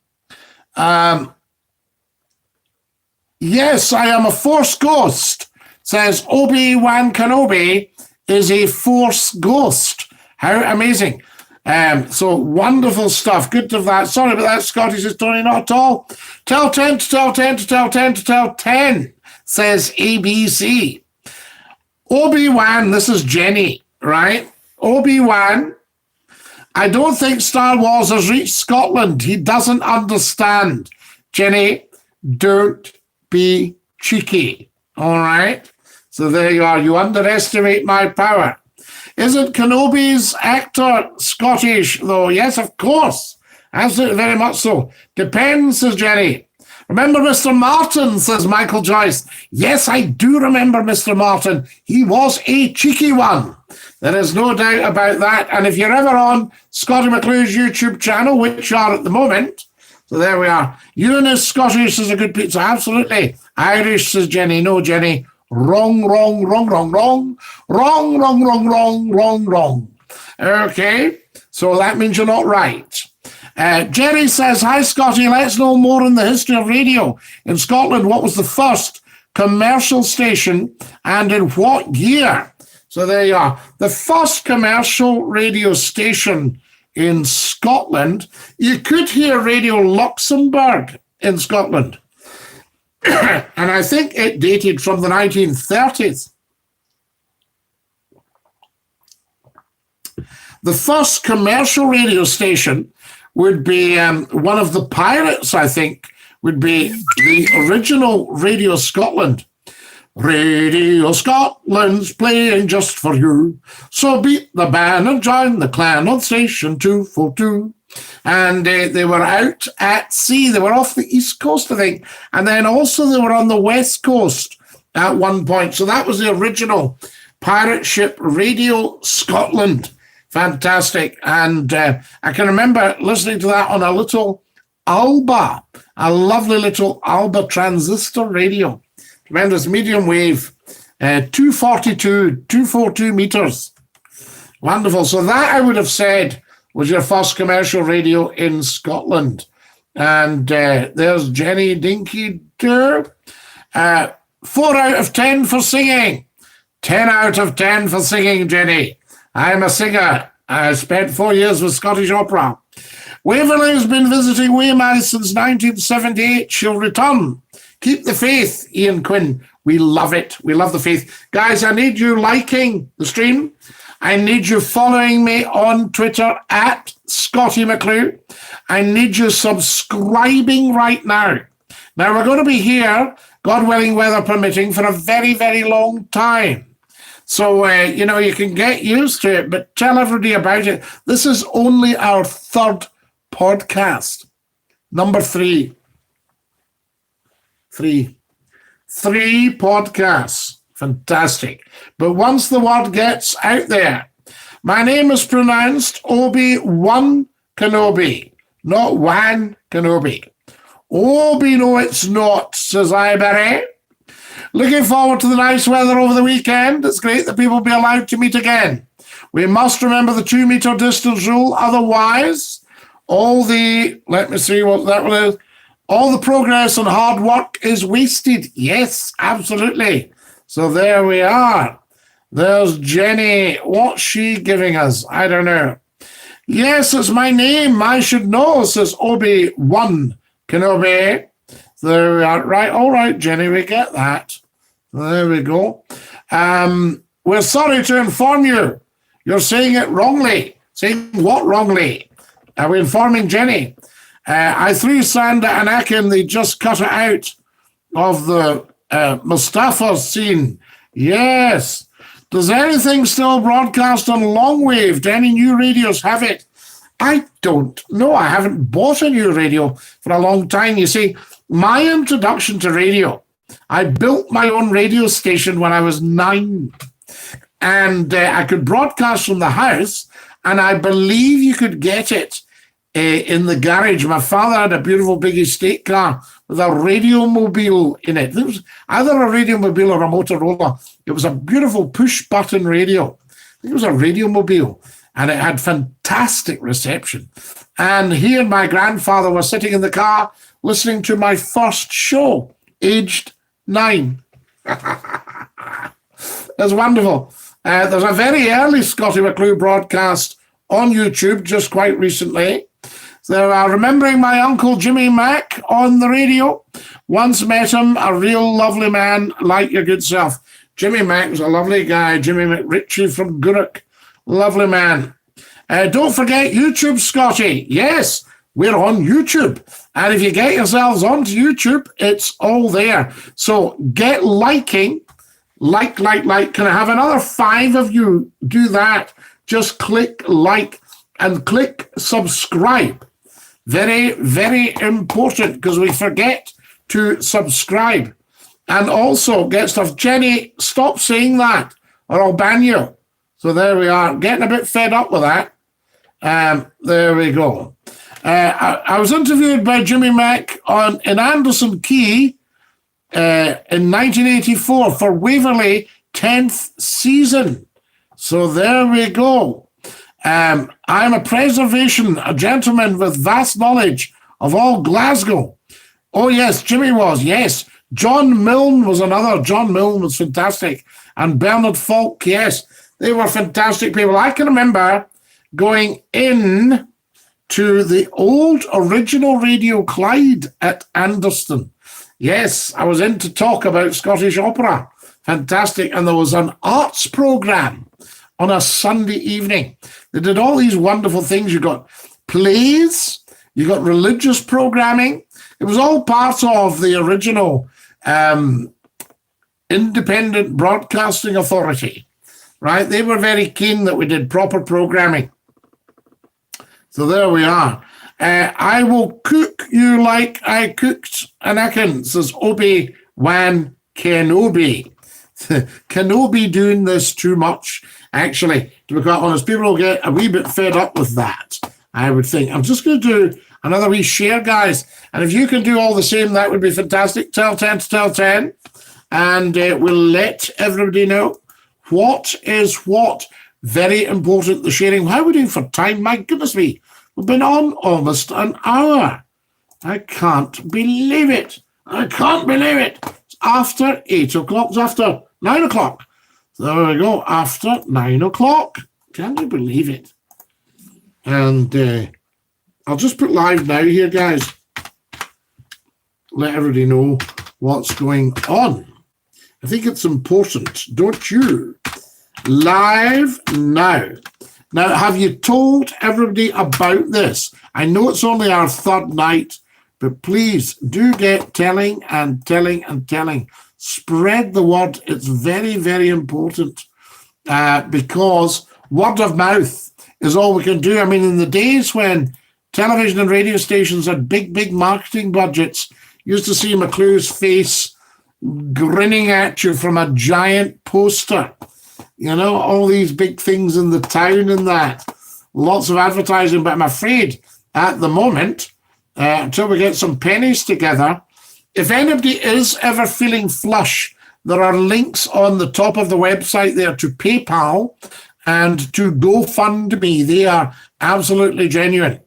Yes, I am a Force ghost, says Obi-Wan Kenobi is a Force ghost. How amazing. So wonderful stuff. Good to have that. Sorry about that, Scotty, says Tony, not at all. Tell 10 to tell 10 to tell 10 to tell 10, says ABC. Obi-Wan, this is Jenny, right? Obi-Wan, I don't think Star Wars has reached Scotland. He doesn't understand. Jenny, don't be cheeky, all right? So there you are. You underestimate my power. Isn't Kenobi's actor Scottish, though? Yes, of course. Absolutely, very much so. Depends, says Jenny. Remember Mr. Martin, says Michael Joyce. Yes, I do remember Mr. Martin. He was a cheeky one. There is no doubt about that. And if you're ever on Scottie McClue's YouTube channel, which you are at the moment, so there we are. Eunice Scottish is a good pizza. Absolutely. Irish, says Jenny. No, Jenny. Wrong, wrong, wrong, wrong, wrong. Wrong, wrong, wrong, wrong, wrong, wrong. Okay, so that means you're not right. Jerry says, hi, Scotty, let's know more in the history of radio. In Scotland, what was the first commercial station and in what year? So there you are. The first commercial radio station in Scotland, you could hear Radio Luxembourg in Scotland. And I think it dated from the 1930s. The first commercial radio station would be one of the Pirates, I think, would be the original Radio Scotland. Radio Scotland's playing just for you. So beat the band and join the clan on station 242. And they were out at sea. They were off the East Coast, I think. And then also they were on the West Coast at one point. So that was the original pirate ship, Radio Scotland. Fantastic. And I can remember listening to that on a little Alba, a lovely little Alba transistor radio. Tremendous medium wave, 242 meters. Wonderful. So that I would have said was your first commercial radio in Scotland. And there's Jenny Dinky-Doo. 4 out of 10 for singing. 10 out of 10 for singing, Jenny. I'm a singer. I spent 4 years with Scottish Opera. Waverley has been visiting Weymouth since 1978. She'll return. Keep the faith, Ian Quinn. We love it. We love the faith. Guys, I need you liking the stream. I need you following me on Twitter at Scottie McClue. I need you subscribing right now. Now, we're going to be here, God willing, weather permitting, for a very, very long time. So, you can get used to it, but tell everybody about it. This is only our third podcast. Number 3. 3 podcasts. Fantastic. But once the word gets out there, my name is pronounced Obi-Wan Kenobi, not Wan Kenobi. Obi, no, it's not, says Iberry. Looking forward to the nice weather over the weekend. It's great that people will be allowed to meet again. We must remember the 2 meter distance rule. Otherwise, all the, let me see what that one is. All the progress and hard work is wasted. Yes, absolutely. So there we are. There's Jenny. What's she giving us? I don't know. Yes, it's my name. I should know, says Obi-Wan Kenobi. There we are. Right. All right, Jenny, we get that. There we go. We're sorry to inform you. You're saying it wrongly. Saying what wrongly? Are we informing Jenny? I threw sand at an Akin. They just cut it out of the Mustafa scene. Yes. Does anything still broadcast on long wave? Do any new radios have it? I don't know. I haven't bought a new radio for a long time. You see, my introduction to radio, I built my own radio station when I was 9. And I could broadcast from the house, and I believe you could get it in the garage. My father had a beautiful big estate car with a radio mobile in it. It was either a radio mobile or a Motorola. It was a beautiful push-button radio. I think it was a radio mobile, and it had fantastic reception. And he and my grandfather were sitting in the car listening to my first show, aged 9. It's wonderful. There's a very early Scottie McClue broadcast on YouTube just quite recently. So remembering my uncle Jimmy Mack on the radio. Once met him, a real lovely man like your good self. Jimmy Mack was a lovely guy. Jimmy McRitchie from Gurrock. Lovely man. Don't forget YouTube, Scotty. Yes, we're on YouTube. And if you get yourselves onto YouTube, it's all there. So get liking. Like. Can I have another 5 of you do that? Just click like and click subscribe. Very, very important, because we forget to subscribe. And also get stuff. Jenny, stop saying that or I'll ban you. So there we are. Getting a bit fed up with that. There we go. I was interviewed by Jimmy Mack in Anderson Key in 1984 for Waverley 10th season. So there we go. I'm a a gentleman with vast knowledge of all Glasgow. Oh, yes, Jimmy was, yes. John Milne was another. John Milne was fantastic. And Bernard Falk, yes. They were fantastic people. I can remember going in to the old original Radio Clyde at Anderston. Yes, I was in to talk about Scottish opera. Fantastic. And there was an arts programme on a Sunday evening. They did all these wonderful things. You got plays, you got religious programming. It was all part of the original Independent Broadcasting Authority, right? They were very keen that we did proper programming. So there we are. I will cook you like I cooked Anakin, says Obi-Wan Kenobi. Kenobi doing this too much. Actually, to be quite honest, people will get a wee bit fed up with that, I would think. I'm just going to do another wee share, guys. And if you can do all the same, that would be fantastic. Tell 10 to tell 10. And we'll let everybody know what is what. Very important, the sharing. How are we doing for time? My goodness me. We've been on almost an hour. I can't believe it. I can't believe it. It's after 8 o'clock. It's after 9 o'clock. There we go. After 9 o'clock. Can you believe it? And I'll just put live now here, guys. Let everybody know what's going on. I think it's important, don't you? Live now. Now, have you told everybody about this? I know it's only our 3rd night, but please do get telling and telling and telling. Spread the word. It's very, very important because word of mouth is all we can do. I mean, in the days when television and radio stations had big, big marketing budgets, you used to see McClue's face grinning at you from a giant poster. You know, all these big things in the town and that. Lots of advertising, but I'm afraid at the moment, until we get some pennies together, if anybody is ever feeling flush, there are links on the top of the website there to PayPal and to GoFundMe. They are absolutely genuine.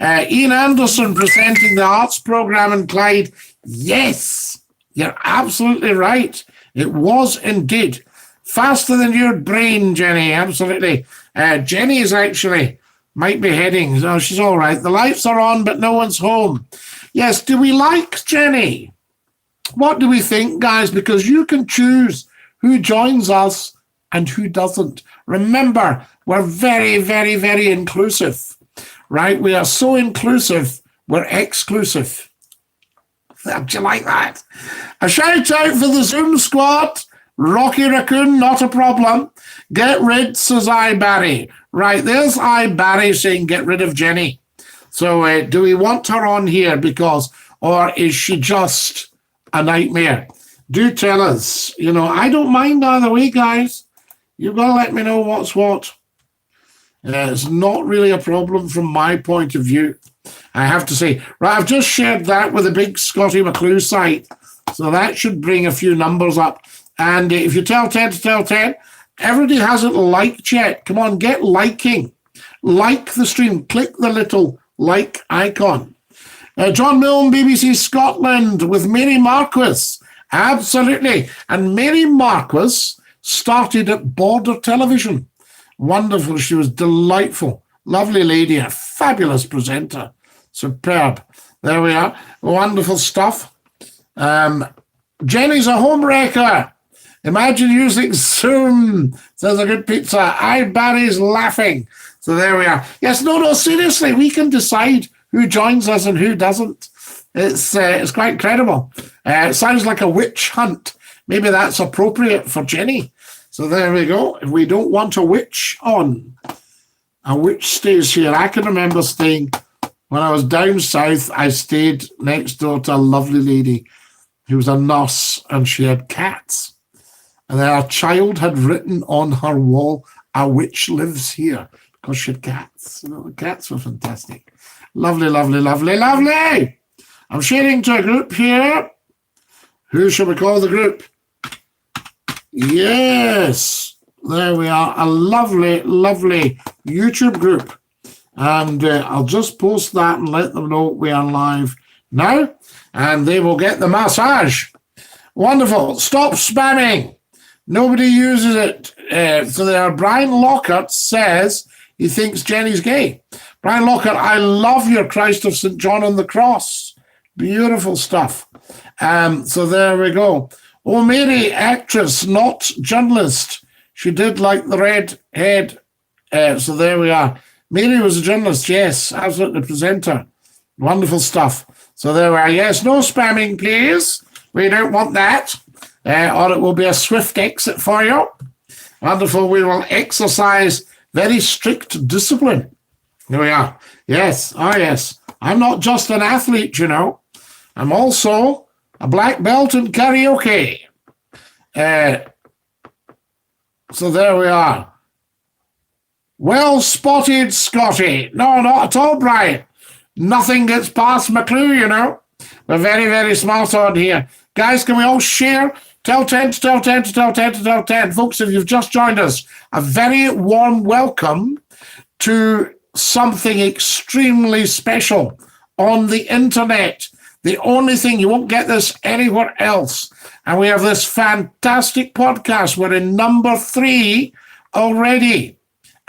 Ian Anderson presenting the arts program in Clyde. Yes, you're absolutely right. It was indeed. Faster than your brain, Jenny, absolutely. Jenny is actually, might be heading. Oh, she's all right. The lights are on, but no one's home. Yes, do we like Jenny? What do we think, guys? Because you can choose who joins us and who doesn't. Remember, we're very, very, very inclusive, right? We are so inclusive, we're exclusive. Do you like that? A shout out for the Zoom squad. Rocky Raccoon, not a problem. Get rid, says I, Barry. Right, there's I, Barry, saying get rid of Jenny. So do we want her on here or is she just a nightmare? Do tell us. You know, I don't mind either way, guys. You've got to let me know what's what. It's not really a problem from my point of view, I have to say. Right, I've just shared that with a big Scottie McClue site. So that should bring a few numbers up. And if you tell 10 to tell 10, everybody hasn't liked yet. Come on, get liking. Like the stream. Click the little like icon. John Milne, BBC Scotland, with Mary Marquis. Absolutely. And Mary Marquis started at Border Television. Wonderful. She was delightful. Lovely lady. A fabulous presenter. Superb. There we are. Wonderful stuff. Jenny's a home wrecker. Imagine using Zoom, says a good pizza. Barry's laughing. So there we are. Yes, no, seriously, we can decide who joins us and who doesn't. It's quite incredible. It sounds like a witch hunt. Maybe that's appropriate for Jenny. So there we go. If we don't want a witch on, a witch stays here. I can remember staying, when I was down south, I stayed next door to a lovely lady who was a nurse, and she had cats. And then a child had written on her wall, "A witch lives here," because she had cats. You know, the cats were fantastic. Lovely, lovely, lovely, lovely. I'm sharing to a group here. Who shall we call the group? Yes, there we are. A lovely, lovely YouTube group. And I'll just post that and let them know we are live now. And they will get the massage. Wonderful. Stop spamming. Nobody uses it. So there, Brian Lockhart says he thinks Jenny's gay. Brian Lockhart, I love your Christ of St. John on the Cross. Beautiful stuff. So there we go. Oh, Mary, actress, not journalist. She did like the red head. So there we are. Mary was a journalist, yes, absolutely, presenter. Wonderful stuff. So there we are. Yes, no spamming, please. We don't want that. Or it will be a swift exit for you. Wonderful. We will exercise very strict discipline. Here we are. Yes. Oh, yes. I'm not just an athlete, you know. I'm also a black belt in karaoke. So there we are. Well spotted, Scotty. No, not at all, Brian. Nothing gets past McClue, you know. We're very, very smart on here. Guys, can we all share? Tell 10 to tell 10 to tell 10 to tell 10. Folks, if you've just joined us, a very warm welcome to something extremely special on the internet. The only thing, you won't get this anywhere else. And we have this fantastic podcast. We're in number 3 already.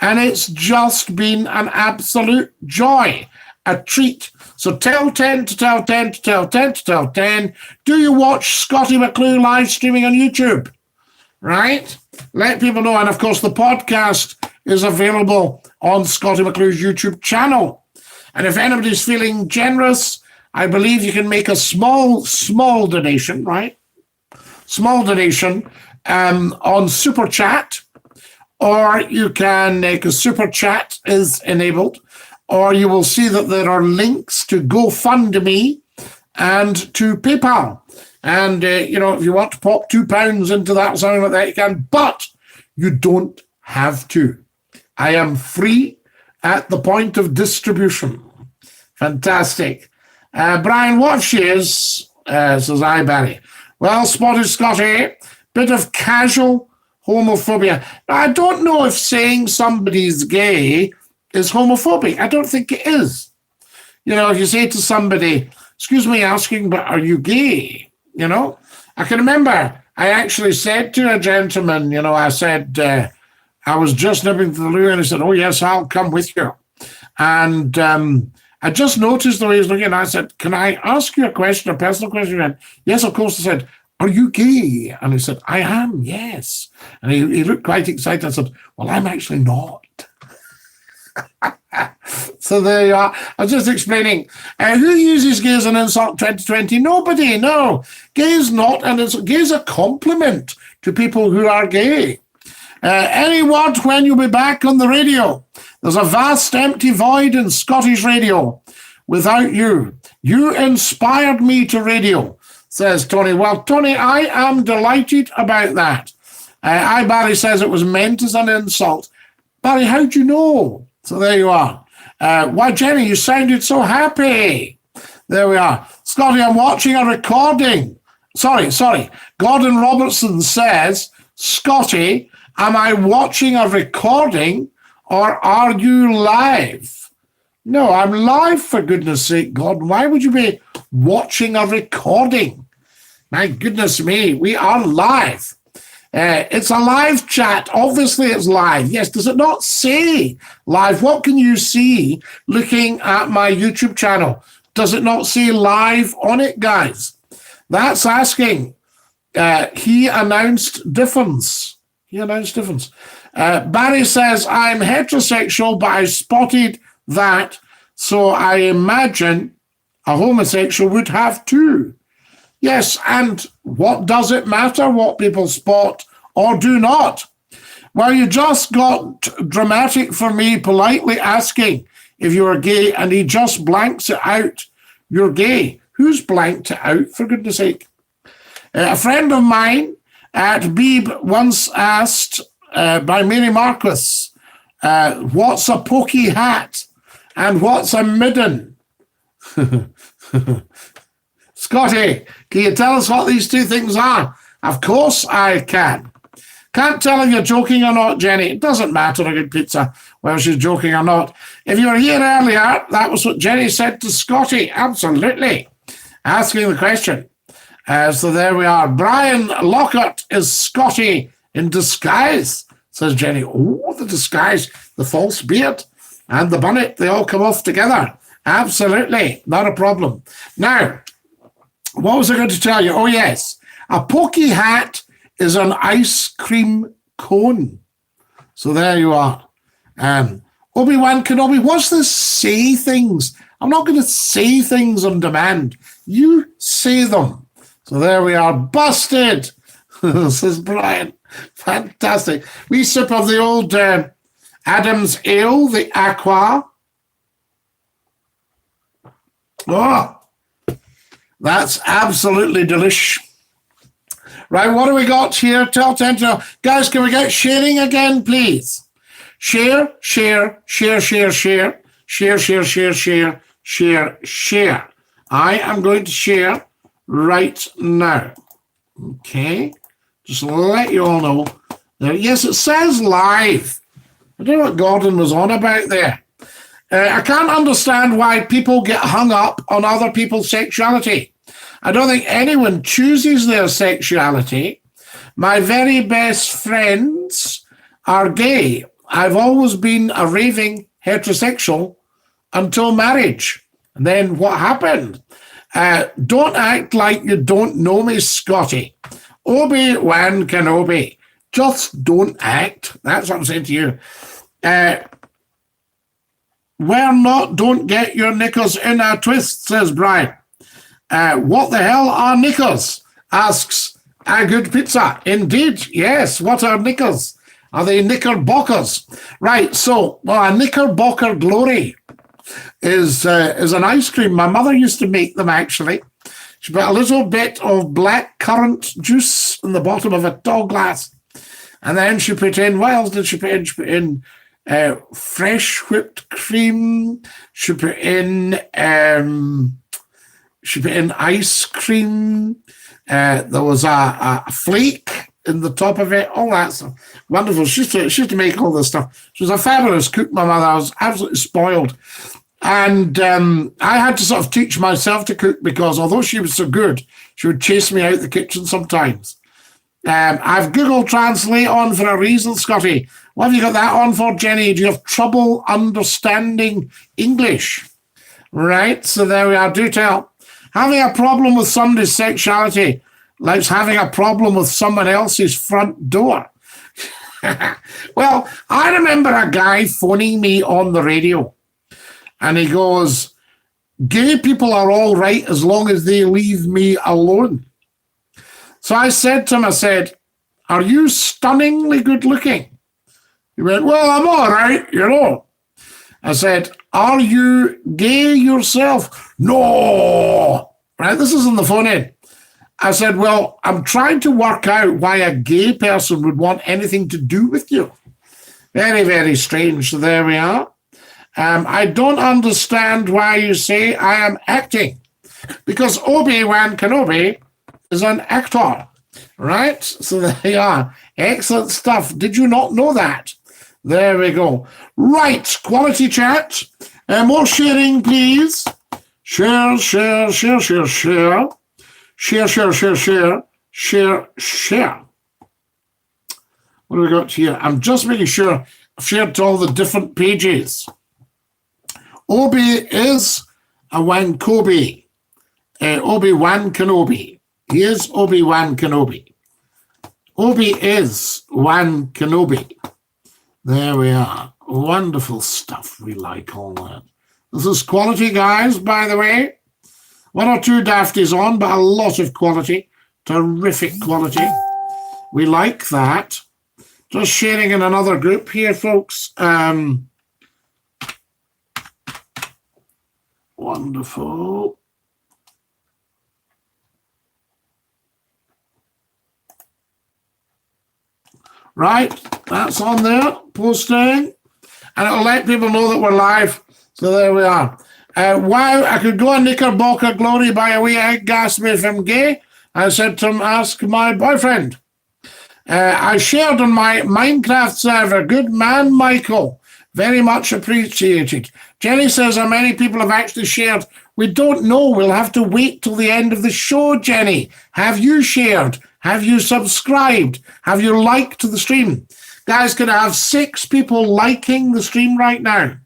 And it's just been an absolute joy, a treat. So tell 10 to tell 10 to tell 10 to tell 10. Do you watch Scottie McClue live streaming on YouTube? Right? Let people know. And of course, the podcast is available on Scottie McClue's YouTube channel. And if anybody's feeling generous, I believe you can make a small donation, right? Small donation on Super Chat, or you can make a Super Chat is enabled, or you will see that there are links to GoFundMe and to PayPal. And, if you want to pop £2 into that, something like that, you can, but you don't have to. I am free at the point of distribution. Fantastic. Brian, what if she is? Says I, Barry. Well spotted, Scotty. bit of casual homophobia. Now, I don't know if saying somebody's gay is homophobic. I don't think it is. You know, if you say to somebody, excuse me asking, but are you gay? You know, I can remember I actually said to a gentleman, you know, I said, I was just nipping to the loo, and he said, oh, yes, I'll come with you. And I just noticed the way he was looking. I said, can I ask you a question, a personal question? He went, yes, of course. I said, are you gay? And he said, I am, yes. And he looked quite excited. I said, well, I'm actually not. So there you are. I was just explaining. Who uses gay as an insult 2020? Nobody, no. Gay is not an insult. Gay is a compliment to people who are gay. Any word when you'll be back on the radio? There's a vast empty void in Scottish radio without you. You inspired me to radio, says Tony. Well, Tony, I am delighted about that. Barry says it was meant as an insult. Barry, how'd you know? So there you are. Why, Jenny, you sounded so happy. There we are. Scotty, I'm watching a recording. Sorry. Gordon Robertson says, Scotty, am I watching a recording or are you live? No, I'm live, for goodness sake, Gordon. Why would you be watching a recording? My goodness me, we are live. It's a live chat. Obviously, it's live. Yes, does it not say live? What can you see looking at my YouTube channel? Does it not say live on it, guys? That's asking. He announced difference. Barry says, I'm heterosexual, but I spotted that, so I imagine a homosexual would have too. Yes, and what does it matter what people spot or do not? Well, you just got dramatic for me politely asking if you are gay, and he just blanks it out. You're gay. Who's blanked it out, for goodness sake? A friend of mine at Beeb once asked by Mary Marquis, what's a pokey hat and what's a midden? Scotty, can you tell us what these two things are? Of course I can. Can't tell if you're joking or not, Jenny. It doesn't matter, a good pizza, whether she's joking or not. If you were here earlier, that was what Jenny said to Scotty. Absolutely. Asking the question. So there we are. Brian Lockhart is Scotty in disguise, says Jenny. Oh, the disguise, the false beard and the bonnet, they all come off together. Absolutely. Not a problem. Now, what was I going to tell you? Oh, yes. A pokey hat is an ice cream cone. So there you are. Obi-Wan Kenobi, what's this say things? I'm not going to say things on demand. You say them. So there we are. Busted, says Brian. Fantastic. We sip of the old Adam's Ale, the Aqua. Oh, that's absolutely delish. Right, what do we got here? Tell 10 to... Guys, can we get sharing again, please? Share. I am going to share right now. Okay. Just let you all know. Yes, it says live. I don't know what Gordon was on about there. I can't understand why people get hung up on other people's sexuality. I don't think anyone chooses their sexuality. My very best friends are gay. I've always been a raving heterosexual until marriage. And then what happened? Don't act like you don't know me, Scotty. Obi-Wan Kenobi. Just don't act. That's what I'm saying to you. Don't get your knickers in a twist, says Brian. What the hell are knickers? Asks a good pizza. Indeed, yes. What are knickers? Are they knickerbockers? Right, so, a knickerbocker glory is an ice cream. My mother used to make them, actually. She put a little bit of black currant juice in the bottom of a tall glass. And then she put in, what else did she put in? She put in fresh whipped cream. She put in ice cream. There was a flake. in the top of it, all that stuff. Wonderful. She used to make all this stuff. She was a fabulous cook, my mother. I was absolutely spoiled. And I had to sort of teach myself to cook because although she was so good, she would chase me out the kitchen sometimes. I've Google Translate on for a reason, Scotty. What have you got that on for, Jenny? Do you have trouble understanding English? Right, so there we are. Do tell. Having a problem with somebody's sexuality, like having a problem with someone else's front door. Well, I remember a guy phoning me on the radio, and he goes, gay people are all right as long as they leave me alone. So I said to him, I said, are you stunningly good looking? He went, well, I'm all right, you know. I said, are you gay yourself? No. Right, this is on the phone in. I said, well, I'm trying to work out why a gay person would want anything to do with you. Very, very strange. So there we are. I don't understand why you say I am acting. Because Obi-Wan Kenobi is an actor. Right? So there you are. Excellent stuff. Did you not know that? There we go. Right. Quality chat. More sharing, please. Share, share, share, share, share. Share, share, share, share. Share, share. What do we got here? I'm just making sure I've shared to all the different pages. Obi is a Wankobi. Obi-Wan Kenobi. He is Obi-Wan Kenobi. Obi is Wan Kenobi. There we are. Wonderful stuff. We like all that. This is quality, guys, by the way. One or two dafties on, but a lot of quality. Terrific quality. We like that. Just sharing in another group here, folks. Wonderful. Right, that's on there, posting. And it'll let people know that we're live. So there we are. Wow, I could go on Knickerbocker Glory by a wee egg gas me if I'm gay. I said to him, ask my boyfriend. I shared on my Minecraft server. Good man, Michael. Very much appreciated. Jenny says how many people have actually shared. We don't know. We'll have to wait till the end of the show, Jenny. Have you shared? Have you subscribed? Have you liked the stream? Guys, can I have 6 people liking the stream right now?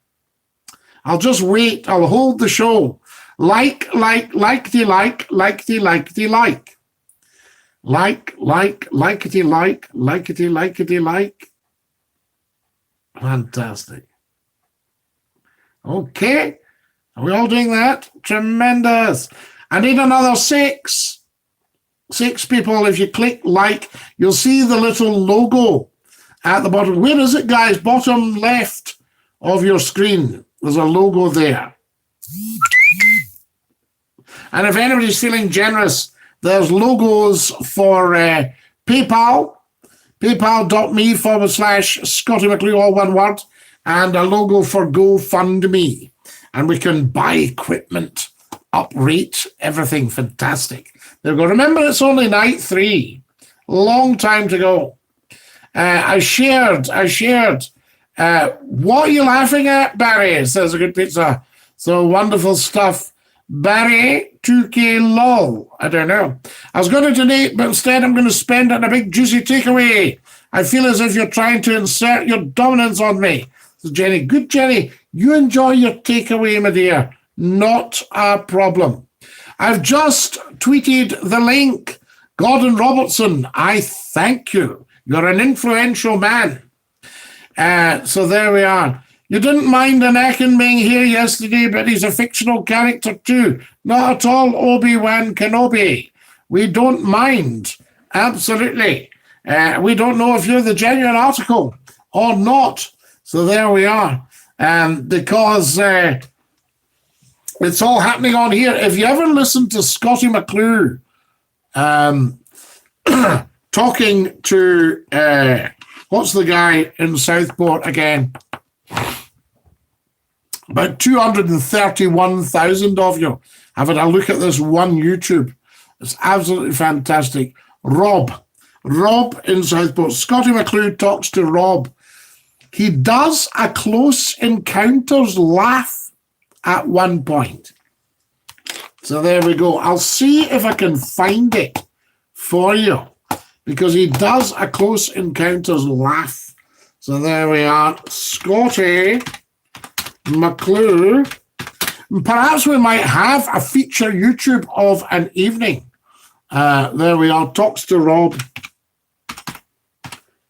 I'll just wait. I'll hold the show. Likety like. Likety, likety, like. Likety, like. Fantastic. Okay. Are we all doing that? Tremendous. I need another 6. 6 people. If you click like, you'll see the little logo at the bottom. Where is it, guys? Bottom left of your screen. There's a logo there. And if anybody's feeling generous, there's logos for PayPal, paypal.me/Scottie McClue, all one word, and a logo for GoFundMe. And we can buy equipment, uprate, everything fantastic. There we go. Remember, it's only night 3. Long time to go. I shared. What are you laughing at, Barry? Says a good pizza. So wonderful stuff. Barry, 2K lol. I don't know. I was going to donate, but instead I'm going to spend on a big juicy takeaway. I feel as if you're trying to insert your dominance on me. So Jenny, good Jenny, you enjoy your takeaway, my dear. Not a problem. I've just tweeted the link. Gordon Robertson, I thank you. You're an influential man. So there we are. You didn't mind Anakin being here yesterday, but he's a fictional character too. Not at all, Obi-Wan Kenobi. We don't mind. Absolutely. We don't know if you're the genuine article or not. So there we are. Because it's all happening on here. If you ever listen to Scottie McClue talking to, what's the guy in Southport again? About 231,000 of you have had a look at this one YouTube. It's absolutely fantastic. Rob, Rob in Southport. Scottie McClue talks to Rob. He does a Close Encounters laugh at one point. So there we go. I'll see if I can find it for you, because he does a Close Encounters laugh. So there we are. Scottie McClue. Perhaps we might have a feature YouTube of an evening. There we are. Talks to Rob.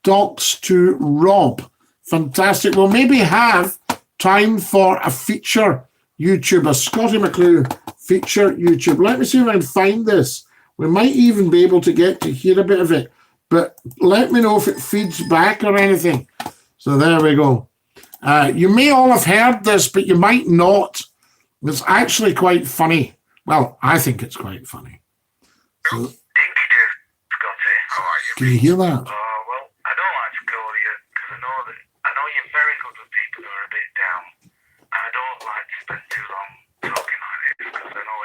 Talks to Rob. Fantastic. We'll maybe have time for a feature YouTube, a Scottie McClue feature YouTube. Let me see if I can find this. We might even be able to get to hear a bit of it, but let me know if it feeds back or anything. So there we go. You may all have heard this, but you might not. It's actually quite funny. Well, I think it's quite funny. So, Dinky-Doo, Scottie. How are you? can you hear that? Well, I don't like to call you because I know you're very good with people who are a bit down. I don't like to spend too long talking like this because I know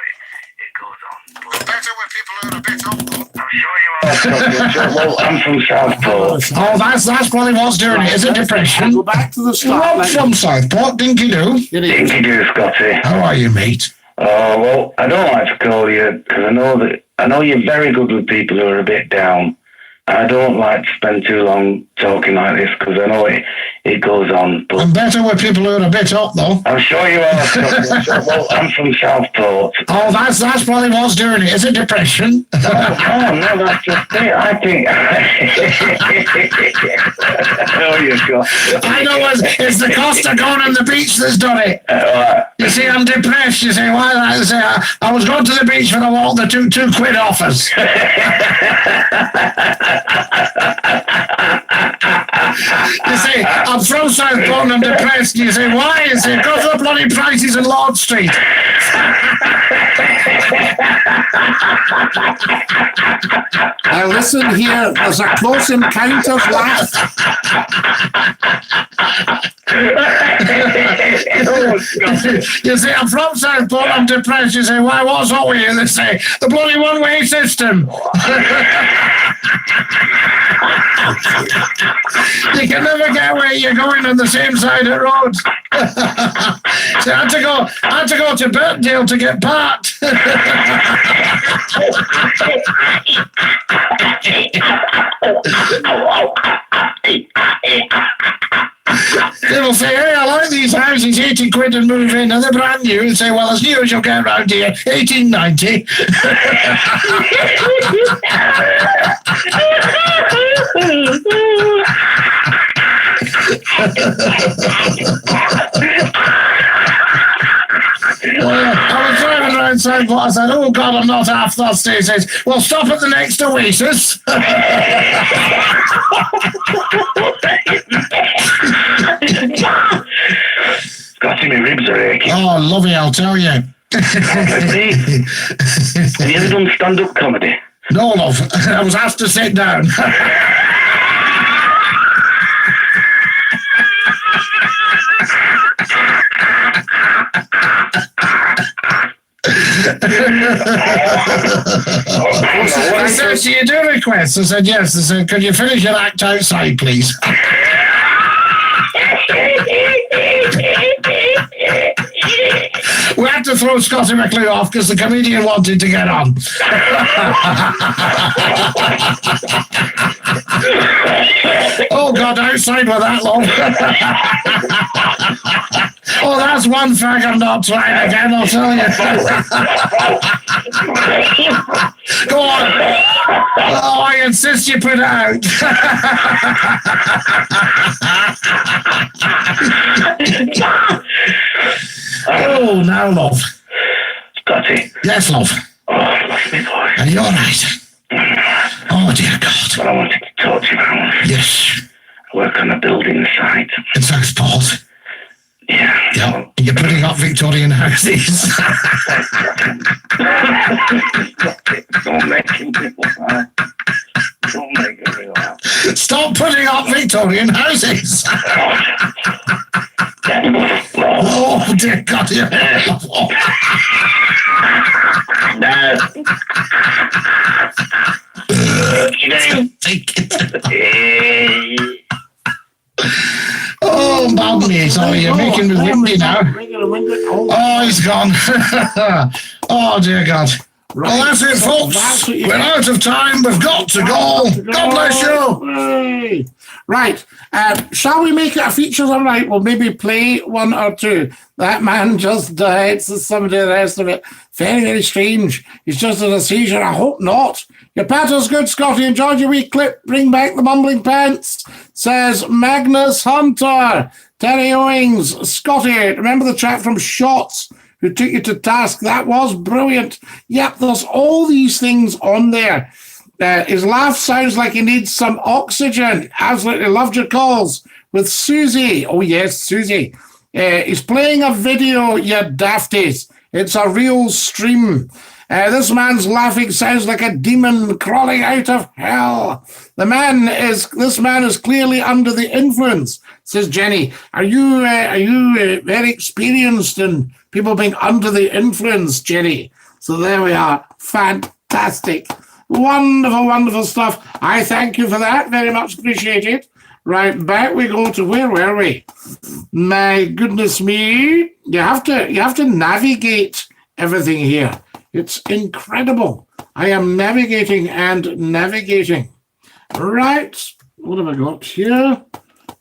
it goes on. But Better with people who are a bit old. I'm sure you are. Well, I'm from Southport. Oh, that's probably what's doing it. Is it depression? Go back to the start. Rob from Southport, Dinky-Doo. Dinky-Doo, Scottie. How are you, mate? Well, I don't like to call you because I know you're very good with people who are a bit down. I don't like to spend too long talking like this because I know it goes on. But I'm better with people who are a bit up, though. I'm sure you are. Well, I'm from Southport. Oh, that's probably what's doing it. Is it depression? Oh, no, that's just it. I think... Oh, you go. I know it's the cost of going on the beach that's done it. You see, I'm depressed. You see, why? I say I was going to the beach for a walk. They took £2 off us. You see, I'm from Southport and I'm depressed. You say, why? You say, go for the bloody prices in Lord Street. Now listen here, there's a Close Encounters laugh. You say, I'm from Southport, I'm depressed. You say, why, what's wrong with you? They say, the bloody one-way system. You can never get where you're going on the same side of the road. So I had to go to Burtondale to get parked. People say, hey, I like these houses, £80 and move in, and they're brand new, and say, well, as new as you'll get around here, 1890. I was driving around Southport. I said, oh God, I'm not half thirsty. He says, well, stop at the next Oasis. Scottie, my ribs are aching. Oh, lovely, I'll tell you. Have you ever done stand-up comedy? No, love. I was asked to sit down. I said, do you do requests? I said, yes. I said, could you finish your act outside, please? We had to throw Scottie McClue off because the comedian wanted to get on. Oh, God, outside with that, love. Oh, that's one fag I'm not trying again, I'll tell you. Go on. Oh, I insist you put it out. Oh, now, love. Scottie. Yes, love. Oh, I've lost my voice. Are you all right? Oh, dear God. Well, I wanted to talk to you about. Yes. I work on a building site. In Southport. Yeah. Yeah. You're putting up Victorian houses. Don't make me laugh. Don't make me laugh. Stop putting up Victorian houses. Oh, dear God. No. Take Oh, Bobby, so you're making me windy now. Oh, he's gone. Oh, dear God. Right. Well, that's it, folks. We're out of time. We've got to go. God bless you. Hey. Right. Shall we make it a feature? All right. We'll maybe play one or two. That man just died, so somebody the rest of it. Very, very strange. He's just in a seizure. I hope not. Your patter's good, Scotty. Enjoyed your wee clip. Bring back the mumbling pants, says Magnus Hunter. Terry Owings. Scotty, remember the chat from Shots who took you to task? That was brilliant. Yep, there's all these things on there. His laugh sounds like he needs some oxygen. Absolutely loved your calls with Susie. Oh, yes, Susie. He's playing a video, you dafties. It's a real stream. This man's laughing sounds like a demon crawling out of hell. This man is clearly under the influence, says Jenny. Are you very experienced in people being under the influence, Jenny? So there we are. Fantastic. Wonderful, wonderful stuff. I thank you for that. Very much appreciated. Right, back we go to where were we? My goodness me. You have to navigate everything here. It's incredible. I am navigating and navigating. Right, what have I got here?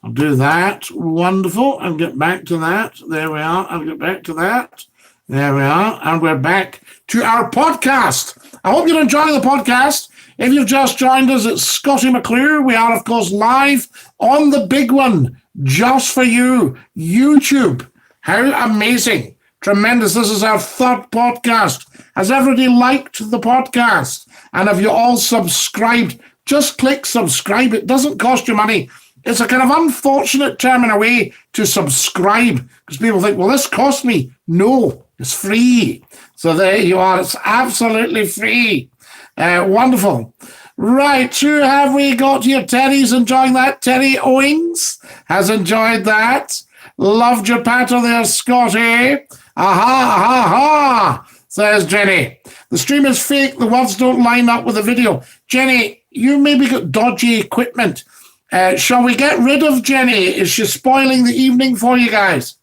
I'll do that. Wonderful. I'll get back to that. There we are. I'll get back to that. There we are. And we're back to our podcast. I hope you're enjoying the podcast. If you've just joined us, it's Scottie McClue. We are, of course, live on the big one, just for you, YouTube. How amazing. Tremendous. This is our third podcast. Has everybody liked the podcast? And have you all subscribed? Just click subscribe. It doesn't cost you money. It's a kind of unfortunate term in a way to subscribe, because people think, well, this cost me. No, it's free. So there you are. It's absolutely free. Wonderful. Right, who have we got here? Terry's enjoying that. Terry Owings has enjoyed that. Loved your patter there, Scotty. Aha, says Jenny. The stream is fake. The words don't line up with the video. Jenny, you maybe got dodgy equipment. Shall we get rid of Jenny? Is she spoiling the evening for you guys?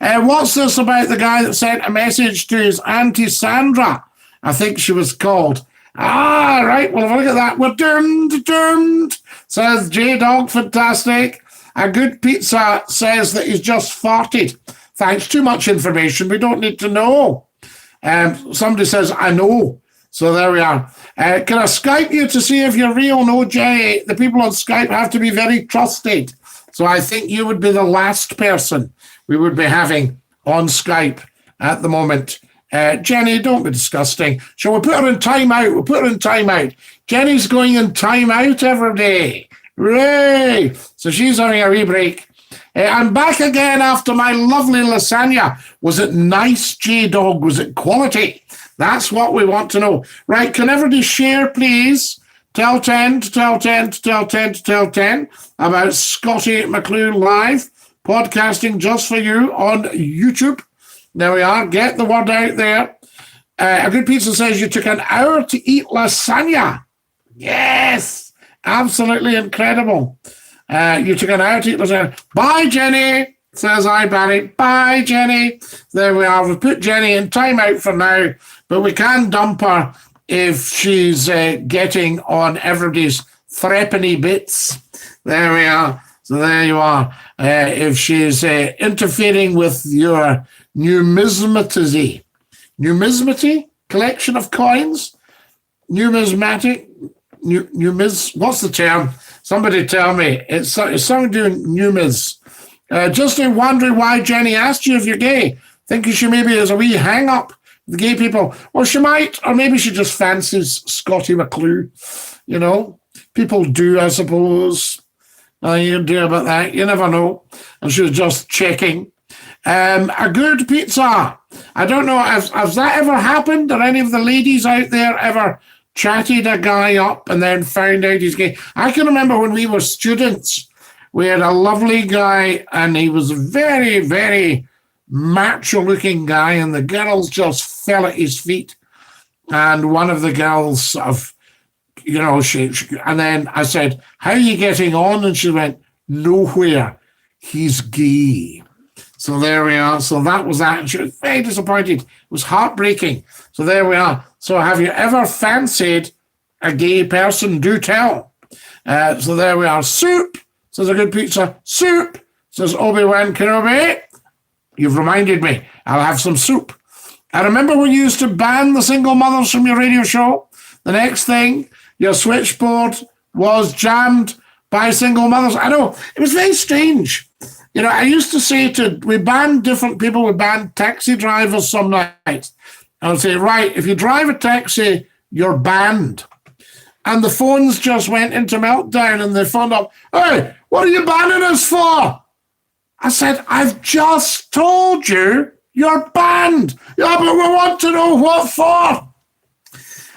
What's this about the guy that sent a message to his Auntie Sandra? I think she was called. Right. Well, have a look at that. We're doomed, says J-Dog. Fantastic. A good pizza says that he's just farted. Thanks. Too much information. We don't need to know. Somebody says, I know. So there we are. Can I Skype you to see if you're real? No, Jenny. The people on Skype have to be very trusted. So I think you would be the last person we would be having on Skype at the moment. Jenny, don't be disgusting. Shall we put her in timeout? We'll put her in timeout. Jenny's going in timeout every day. Hooray! So she's having a wee break. I'm back again after my lovely lasagna. Was it nice, J-Dog? Was it quality? That's what we want to know. Right, can everybody share, please? Tell 10 to tell 10 to tell 10 to tell 10 about Scottie McClue Live, podcasting just for you on YouTube. There we are. Get the word out there. A good pizza says you took an hour to eat lasagna. Yes. Absolutely incredible. You took an hour to eat lasagna. Bye, Jenny, says I, Barry. Bye, Jenny. There we are. We've put Jenny in timeout for now, but we can dump her if she's getting on everybody's threepenny bits. There we are. So there you are. If she's interfering with your numismaty collection of coins, numismatic, what's the term? Somebody tell me. It's something doing numis. Just wondering why Jenny asked you if you're gay. Thinking she maybe has a wee hang up with gay people. Well, she might, or maybe she just fancies Scottie McClue. You know, people do, I suppose. You do about that. You never know. And she was just checking. A good pizza. I don't know, has that ever happened? Or any of the ladies out there ever chatted a guy up and then found out he's gay? I can remember when we were students, we had a lovely guy and he was a very, very macho-looking guy, and the girls just fell at his feet. And one of the girls sort of and then I said, how are you getting on? And she went, nowhere. He's gay. So there we are. So that was that. And she was very disappointed. It was heartbreaking. So there we are. So have you ever fancied a gay person? Do tell. So there we are. Soup, says a good pizza. Soup, says Obi-Wan Kenobi. You've reminded me. I'll have some soup. I remember when you used to ban the single mothers from your radio show. The next thing, your switchboard was jammed by single mothers. I know. It was very strange. I used to say we banned different people. We banned taxi drivers some nights. I would say, right, if you drive a taxi, you're banned. And the phones just went into meltdown and they phoned up, hey, what are you banning us for? I said, I've just told you you're banned. Yeah, but we want to know what for. I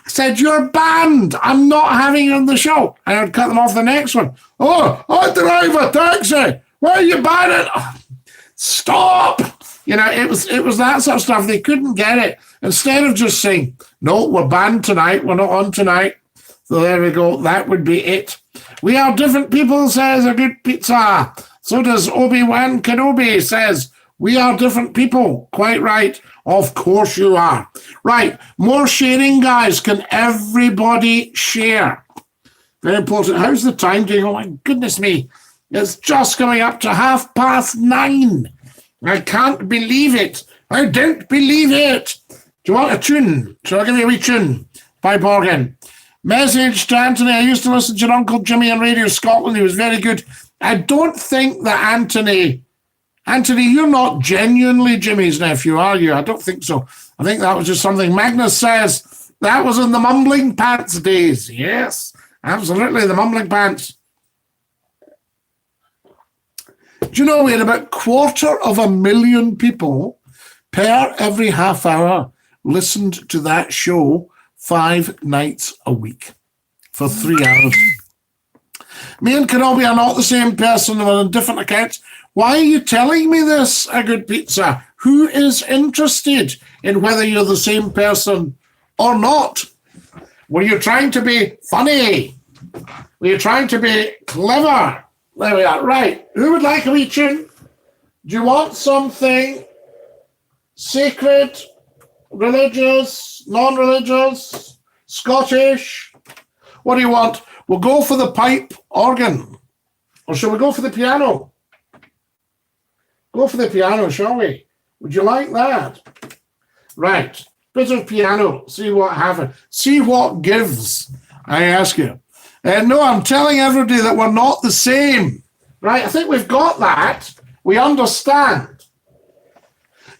said, you're banned. I'm not having you on the show. And I'd cut them off the next one. Oh, I drive a taxi. Why are you banning? Oh, stop. It was that sort of stuff. They couldn't get it. Instead of just saying, no, we're banned tonight. We're not on tonight. So there we go. That would be it. We are different people, says a good pizza. So does Obi-Wan Kenobi, says, we are different people. Quite right. Of course you are. Right. More sharing, guys. Can everybody share? Very important. How's the time doing? Oh, my goodness me. It's just coming up to 9:30. I can't believe it. I don't believe it. Do you want a tune? Shall I give you a wee tune? Pipe organ. Message to Anthony. I used to listen to your Uncle Jimmy on Radio Scotland. He was very good. I don't think that Anthony, you're not genuinely Jimmy's nephew, are you? I don't think so. I think that was just something. Magnus says that was in the Mumbling Pants days. Yes, absolutely, the Mumbling Pants. Do you know we had about 250,000 people per every half hour listened to that show 5 nights a week for 3 hours. Me and Kenobi are not the same person. We're on different accounts. Why are you telling me this, a good pizza? Who is interested in whether you're the same person or not? Were you trying to be funny? Were you trying to be clever? There we are. Right. Who would like a wee tune? Do you want something sacred, religious, non-religious, Scottish? What do you want? We'll go for the pipe organ. Or shall we go for the piano? Go for the piano, shall we? Would you like that? Right. Bit of piano. See what happens. See what gives, I ask you. No, I'm telling everybody that we're not the same. Right, I think we've got that. We understand.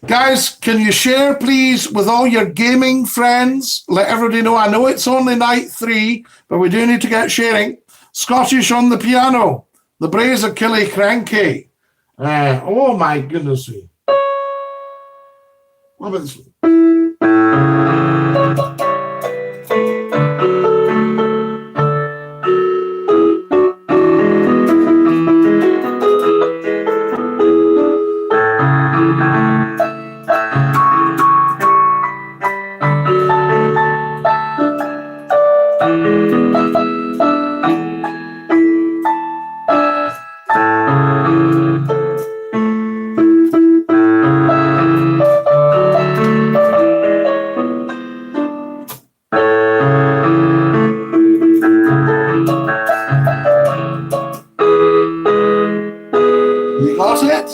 Guys, can you share, please, with all your gaming friends? Let everybody know. I know it's only night 3, but we do need to get sharing. Scottish on the piano. The Braes of Killycranky. Oh, my goodness me. What about this one? You got it?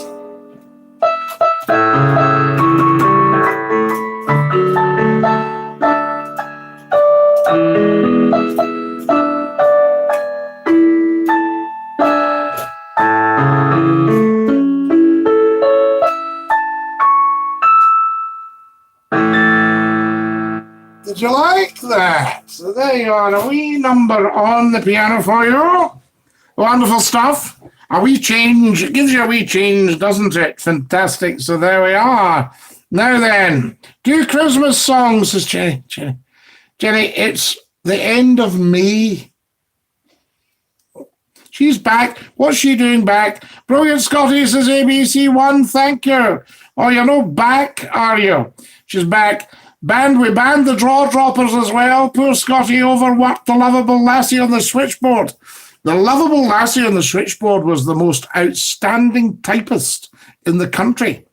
Did you like that? So there you are, a wee number on the piano for you. Wonderful stuff. A wee change. It gives you a wee change, doesn't it? Fantastic. So there we are. Now then, do Christmas songs, says Jenny. Jenny, it's the end of May. She's back. What's she doing back? Brilliant, Scotty, says ABC1. Thank you. Oh, you're not back, are you? She's back. We banned the draw droppers as well. Poor Scotty overworked the lovable lassie on the switchboard. The lovable lassie on the switchboard was the most outstanding typist in the country.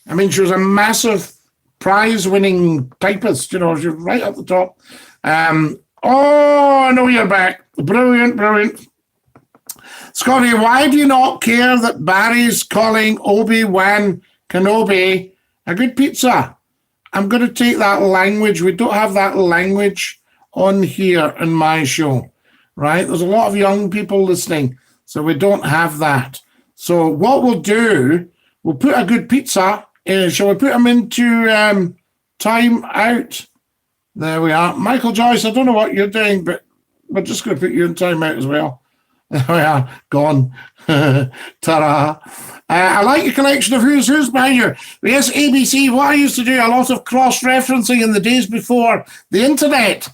I mean, she was a massive prize-winning typist. You know, she was right at the top. Oh, I know you're back. Brilliant, brilliant. Scotty, why do you not care that Barry's calling Obi-Wan Kenobi a good pizza? I'm going to take that language. We don't have that language on here in my show, right? There's a lot of young people listening, so we don't have that. So what we'll do, we'll put a good pizza in. Shall we put them into time out? There we are. Michael Joyce, I don't know what you're doing, but we're just going to put you in time out as well. There we are. Gone. Ta-ra. I like your collection of who's behind you. Yes, ABC, what I used to do, a lot of cross-referencing in the days before the internet.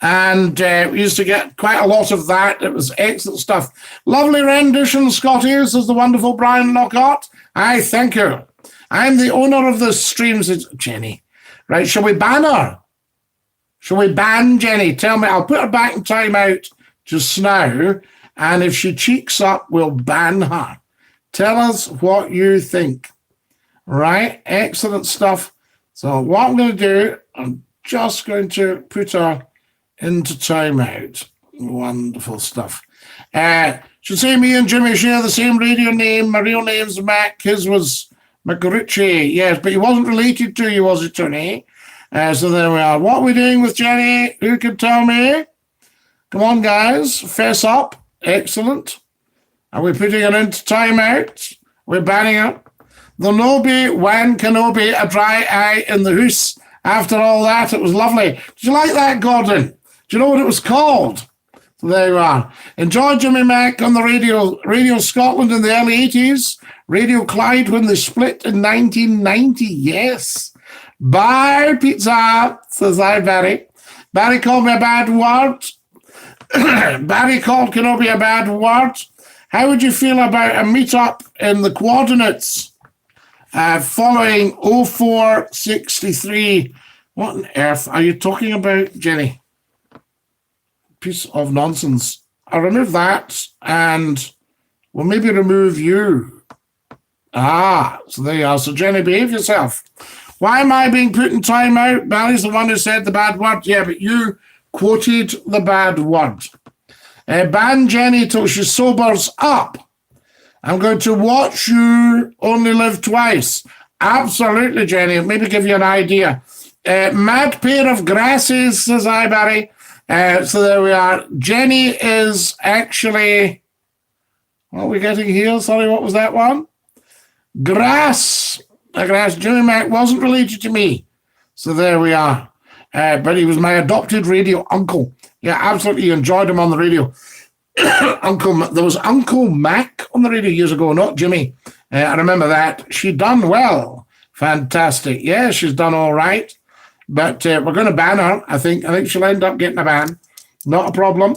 And we used to get quite a lot of that. It was excellent stuff. Lovely rendition, Scotty, says the wonderful Brian Lockhart. Aye, thank you. I'm the owner of the streams, Jenny. Right, shall we ban her? Shall we ban Jenny? Tell me, I'll put her back in time out just now. And if she cheeks up, we'll ban her. Tell us what you think. Right? Excellent stuff. So what I'm going to do, I'm just going to put her into timeout. Wonderful stuff. Should say me and Jimmy share the same radio name. My real name's Mac. His was McRitchie. Yes, but he wasn't related to you, was it, Tony? So there we are. What are we doing with Jenny? Who can tell me? Come on, guys. Fess up. Excellent. Are we putting her into timeout? We're banning her. The Obi-Wan Kenobi, a dry eye in the hoose. After all that, it was lovely. Did you like that, Gordon? Do you know what it was called? So there you are. Enjoy Jimmy Mac on the Radio Scotland in the early 80s. Radio Clyde when they split in 1990. Yes. Bye, pizza, says I, Barry. Barry called me a bad word. Barry called Kenobi a bad word. How would you feel about a meet-up in the coordinates following 0463? What on earth are you talking about, Jenny? Piece of nonsense. I'll remove that and we'll maybe remove you. So there you are. So, Jenny, behave yourself. Why am I being put in timeout? Barry's the one who said the bad word. Yeah, but you quoted the bad word. Ban Jenny till she sobers up. I'm going to watch you only live twice. Absolutely, Jenny. Maybe give you an idea. Mad pair of grasses, says I, Barry. So there we are. Jenny is actually... What are we getting here? Sorry, what was that one? Grass. Jimmy Mac wasn't related to me. So there we are. But he was my adopted radio uncle. Yeah, absolutely enjoyed him on the radio. There was Uncle Mac on the radio years ago, not Jimmy. I remember that. She done well. Fantastic. Yeah, she's done all right. But we're going to ban her, I think. I think she'll end up getting a ban. Not a problem.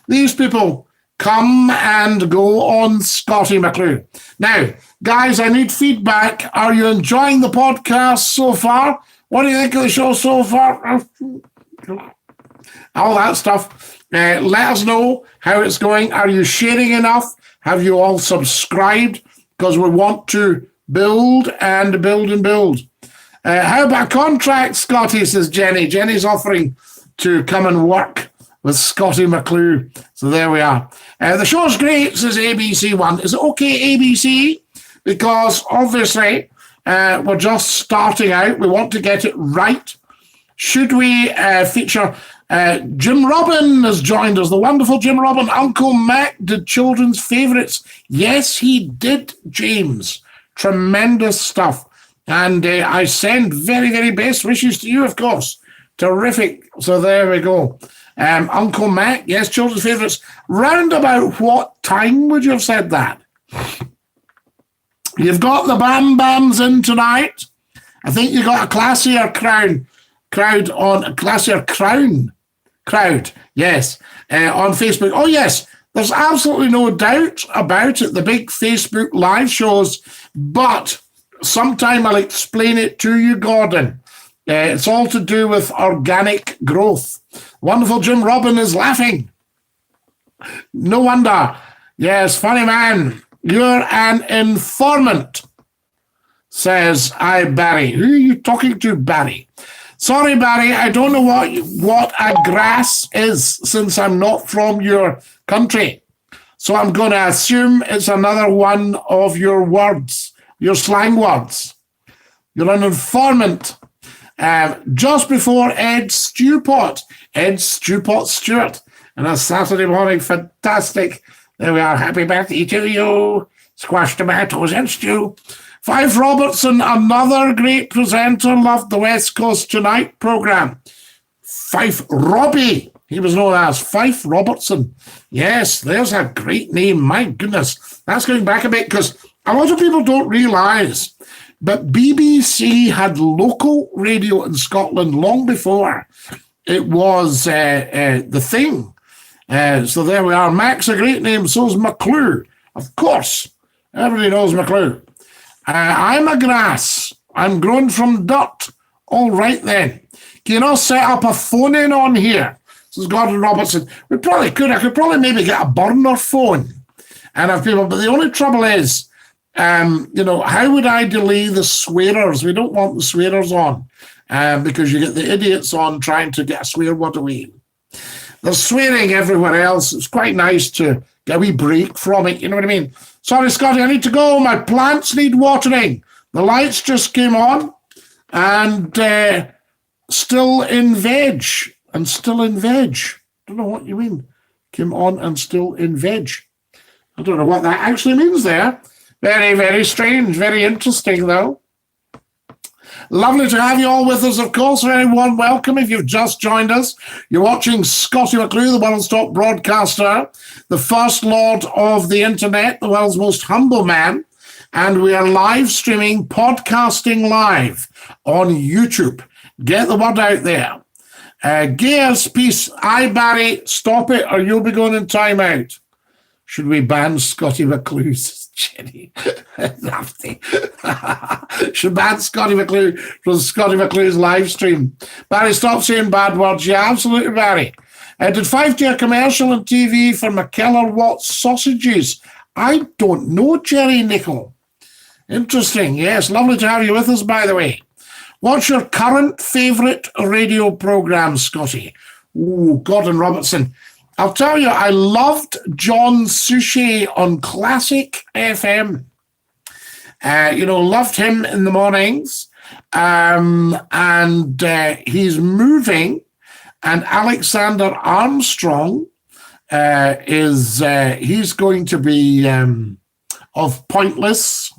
These people come and go on Scottie McClue. Now, guys, I need feedback. Are you enjoying the podcast so far? What do you think of the show so far? All that stuff. Let us know how it's going. Are you sharing enough? Have you all subscribed? Because we want to build and build and build. How about contract, Scotty, says Jenny. Jenny's offering to come and work with Scottie McClue. So there we are. The show's great, says ABC1. Is it okay, ABC? Because obviously we're just starting out. We want to get it right. Should we feature... Jim Robin has joined us, the wonderful Jim Robin. Uncle Mac did children's favourites. Yes, he did, James. Tremendous stuff. And I send very, very best wishes to you, of course. Terrific. So there we go. Uncle Mac, yes, children's favourites. Round about what time would you have said that? You've got the Bam Bams in tonight. I think you got a classier crowd, yes, on Facebook. Oh, yes, there's absolutely no doubt about it, the big Facebook live shows, but sometime I'll explain it to you, Gordon. It's all to do with organic growth. Wonderful Jim Robin is laughing. No wonder. Yes, funny man. You're an informant, says I, Barry. Who are you talking to, Barry? Sorry, Barry, I don't know what a grass is since I'm not from your country. So I'm going to assume it's another one of your words, your slang words. You're an informant. Just before Ed Stewpot Stewart, and a Saturday morning, fantastic. There we are. Happy birthday to you. Squash tomatoes and stew. Fife Robertson, another great presenter, loved the West Coast Tonight programme. Fife Robbie, he was known as Fife Robertson. Yes, there's a great name. My goodness. That's going back a bit because a lot of people don't realise, but BBC had local radio in Scotland long before it was the thing. So there we are. Mac's a great name, so's McClue. Of course, everybody knows McClue. I'm a grass. I'm grown from dirt. All right then. Can you not set up a phone in on here? Says Gordon Robertson. We probably could. I could probably maybe get a burner phone and have people. But the only trouble is, how would I delay the swearers? We don't want the swearers on because you get the idiots on trying to get a swear word away. There's swearing everywhere else. It's quite nice to get a wee break from it. You know what I mean? Sorry, Scotty, I need to go. My plants need watering. The lights just came on and still in veg. And still in veg. Don't know what you mean. Came on and still in veg. I don't know what that actually means there. Very, very strange. Very interesting, though. Lovely to have you all with us, of course. Very warm welcome if you've just joined us. You're watching Scottie McClue, the world's top broadcaster, the first lord of the internet, the world's most humble man. And we are live streaming, podcasting live on YouTube. Get the word out there. Gears piece, I, Barry, stop it or you'll be going in timeout. Should we ban Scottie McClue's? Jenny, nasty. Should ban Scottie McClue from Scottie McClue's live stream. Barry, stop saying bad words. Yeah, absolutely, Barry. Did Fife do a commercial on TV for McKellar Watts sausages? I don't know, Jerry Nickel. Interesting. Yes, lovely to have you with us, by the way. What's your current favourite radio programme, Scotty? Ooh, Gordon Robertson. I'll tell you, I loved John Suchet on Classic FM. Loved him in the mornings. And he's moving. And Alexander Armstrong he's going to be of Pointless.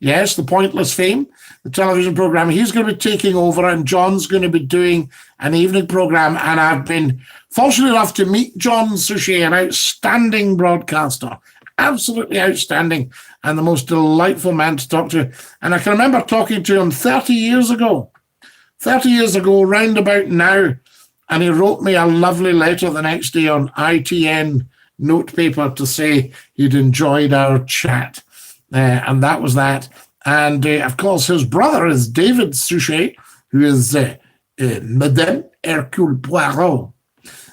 Yes, the Pointless fame, the television program. He's going to be taking over and John's going to be doing an evening program. And I've been fortunate enough to meet John Suchet, an outstanding broadcaster, absolutely outstanding, and the most delightful man to talk to. And I can remember talking to him 30 years ago, round about now. And he wrote me a lovely letter the next day on ITN notepaper to say he'd enjoyed our chat. And that was that. And, of course, his brother is David Suchet, who is Madame Hercule Poirot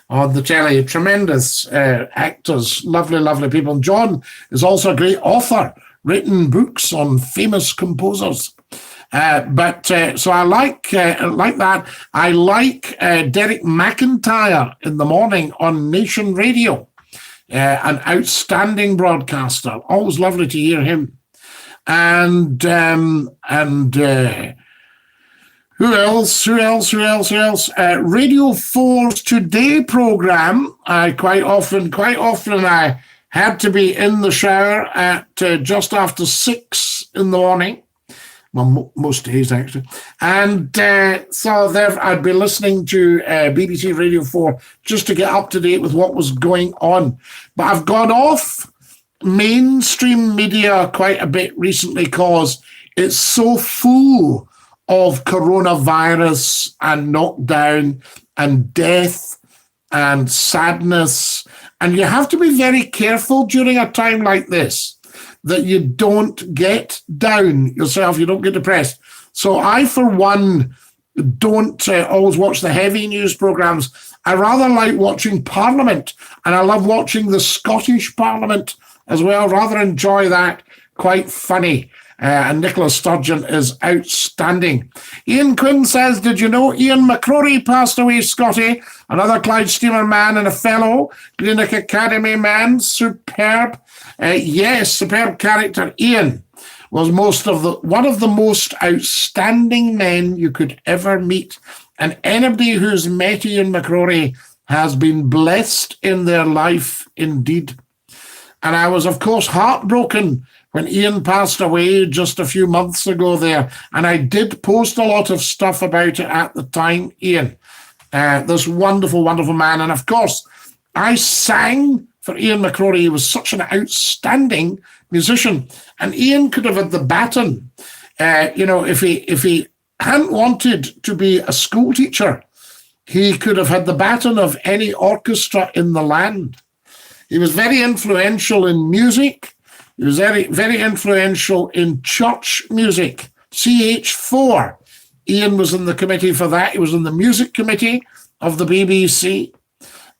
on the telly. Tremendous actors, lovely, lovely people. And John is also a great author, written books on famous composers. So I like that. I like Derek McIntyre in the morning on Nation Radio. An outstanding broadcaster. Always lovely to hear him. And who else? Radio 4's Today program. Quite often I had to be in the shower at just after 6 in the morning. Well, most days, actually. And so there I'd be listening to BBC Radio 4 just to get up to date with what was going on. But I've gone off mainstream media quite a bit recently because it's so full of coronavirus and knockdown and death and sadness. And you have to be very careful during a time like this that you don't get down yourself, you don't get depressed. So I, for one, don't always watch the heavy news programs. I rather like watching Parliament, and I love watching the Scottish Parliament as well. Rather enjoy that. Quite funny. And Nicola Sturgeon is outstanding. Ian Quinn says, did you know Ian McCrory passed away, Scotty? Another Clyde Steamer man and a fellow Greenock Academy man. Superb. Yes, superb character. Ian was one of the most outstanding men you could ever meet. And anybody who's met Ian McCrory has been blessed in their life indeed. And I was, of course, heartbroken when Ian passed away just a few months ago there. And I did post a lot of stuff about it at the time, Ian. This wonderful, wonderful man. And of course, I sang for Ian McCrory. He was such an outstanding musician. And Ian could have had the baton. If he hadn't wanted to be a school teacher, he could have had the baton of any orchestra in the land. He was very influential in music. He was very, very influential in church music. CH4. Ian was in the committee for that. He was in the music committee of the BBC.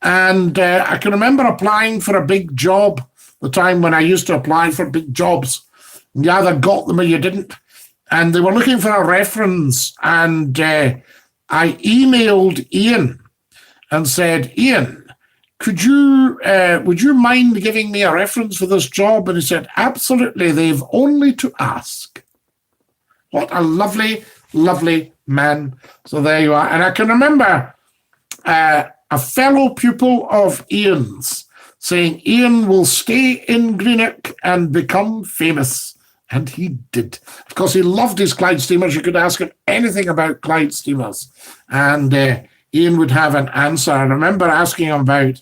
And I can remember applying for a big job, the time when I used to apply for big jobs. You either got them or you didn't. And they were looking for a reference. And I emailed Ian and said, Ian, would you mind giving me a reference for this job? And he said, absolutely, they've only to ask. What a lovely, lovely man. So there you are. And I can remember a fellow pupil of Ian's saying, Ian will stay in Greenock and become famous. And he did. Of course, he loved his Clyde Steamers. You could ask him anything about Clyde Steamers. And Ian would have an answer. I remember asking him about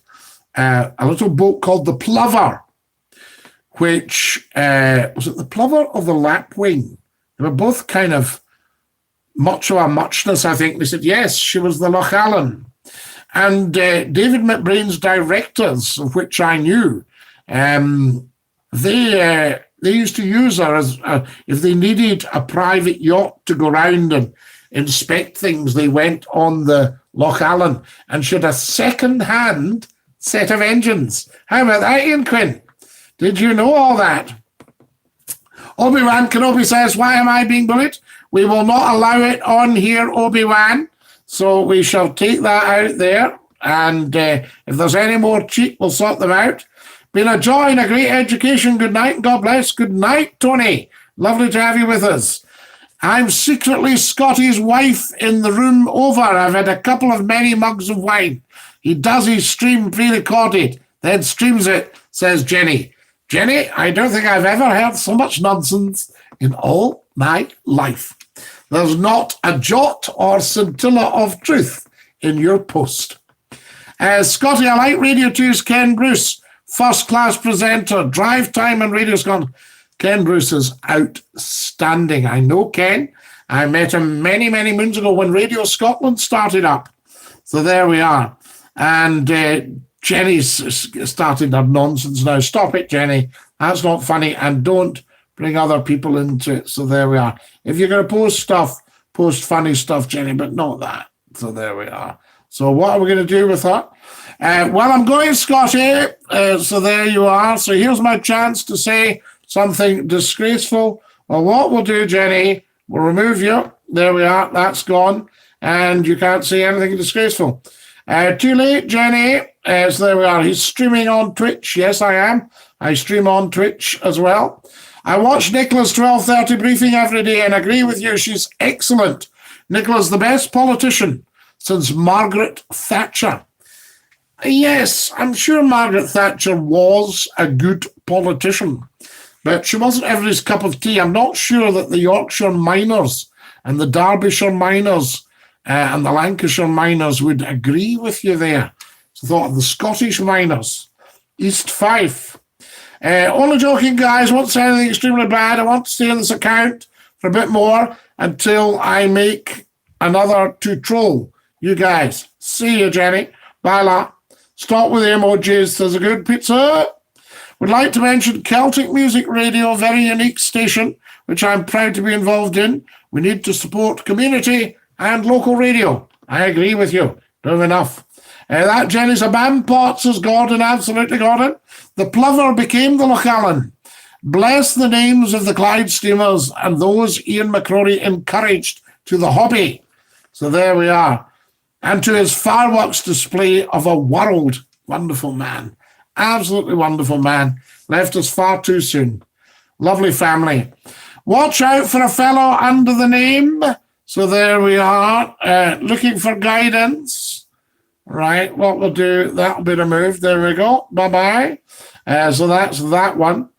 a little boat called the Plover, which, was it the Plover or the Lapwing? They were both kind of much of a muchness, I think. They said, yes, she was the Loch Allen. And David McBrain's directors, of which I knew, they used to use her as, if they needed a private yacht to go round and inspect things, they went on the Loch Allen, and she had a second-hand set of engines. How about that, Ian Quinn? Did you know all that? Obi-Wan Kenobi says, why am I being bullied? We will not allow it on here, Obi-Wan. So we shall take that out there. And if there's any more cheat, we'll sort them out. Been a joy and a great education. Good night and God bless. Good night, Tony. Lovely to have you with us. I'm secretly Scotty's wife in the room over. I've had a couple of many mugs of wine. He does his stream pre-recorded, then streams it, says Jenny. Jenny, I don't think I've ever heard so much nonsense in all my life. There's not a jot or scintilla of truth in your post. Scotty, I like Radio 2's Ken Bruce, first-class presenter, drive time and Radio Scotland. Ken Bruce is outstanding. I know Ken. I met him many, many moons ago when Radio Scotland started up. So there we are. And Jenny's starting her nonsense now. Stop it, Jenny. That's not funny. And don't bring other people into it. So there we are. If you're going to post stuff, post funny stuff, Jenny, but not that. So there we are. So what are we going to do with that? Well, I'm going, Scotty. So there you are. So here's my chance to say something disgraceful. Well, what we'll do, Jenny, we'll remove you. There we are. That's gone. And you can't say anything disgraceful. Too late, Jenny. So there we are. He's streaming on Twitch. Yes, I am. I stream on Twitch as well. I watch Nicola's 12:30 briefing every day and agree with you. She's excellent. Nicola's the best politician since Margaret Thatcher. Yes, I'm sure Margaret Thatcher was a good politician, but she wasn't everybody's cup of tea. I'm not sure that the Yorkshire miners and the Derbyshire miners and the Lancashire miners would agree with you there. So I thought of the Scottish miners. East Fife. Only joking, guys. Won't say anything extremely bad. I want to stay on this account for a bit more until I make another to troll you guys. See you, Jenny. Bye, la. Stop with the emojis. There's a good pizza. Would like to mention Celtic Music Radio, very unique station, which I'm proud to be involved in. We need to support community and local radio. I agree with you. True enough. That Jenny's a man pot, says Gordon. Absolutely, Gordon. The plover became the Lochalan. Bless the names of the Clyde steamers and those Ian McCrory encouraged to the hobby. So there we are. And to his fireworks display of a world. Wonderful man. Absolutely wonderful man. Left us far too soon. Lovely family. Watch out for a fellow under the name. So there we are. Looking for guidance. Right, what we'll do, that'll be removed. There we go. Bye-bye. So that's that one.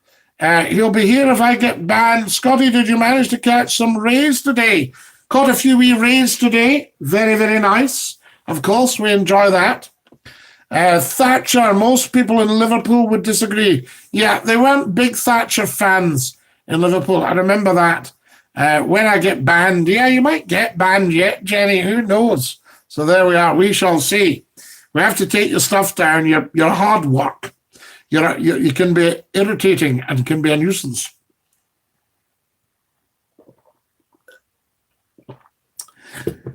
He'll be here if I get banned. Scotty, did you manage to catch some rays today? Caught a few wee rays today. Very, very nice. Of course, we enjoy that. Thatcher, most people in Liverpool would disagree. Yeah, they weren't big Thatcher fans in Liverpool. I remember that. When I get banned, yeah, you might get banned yet, Jenny. Who knows? So there we are. We shall see. We have to take your stuff down. Your hard work. You can be irritating and can be a nuisance.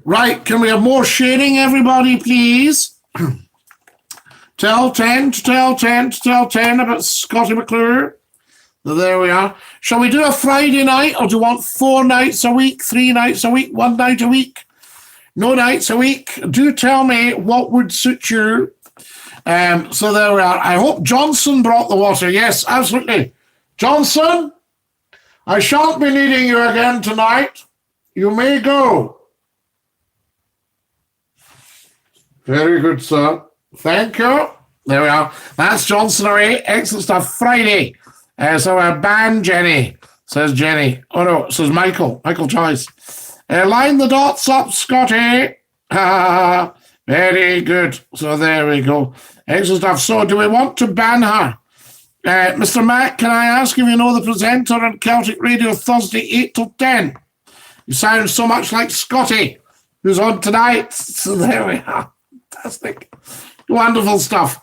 Right, can we have more sharing, everybody, please? Tell 10 about Scottie McClue. So there we are. Shall we do a Friday night, or do you want 4 nights a week, 3 nights a week, 1 night a week? No nights a week. Do tell me what would suit you. So there we are. I hope Johnson brought the water. Yes, absolutely. Johnson, I shan't be needing you again tonight. You may go. Very good, sir. Thank you. There we are. That's Johnson away. Excellent stuff. Friday. So we're banned, Jenny, says Jenny. Oh, no, says Michael. Michael Joyce. Line the dots up, Scotty. Very good. So there we go. Excellent stuff. So do we want to ban her? Mr. Mac, can I ask if you know the presenter on Celtic Radio Thursday 8 till 10? You sound so much like Scotty, who's on tonight. So there we are. Fantastic. Wonderful stuff.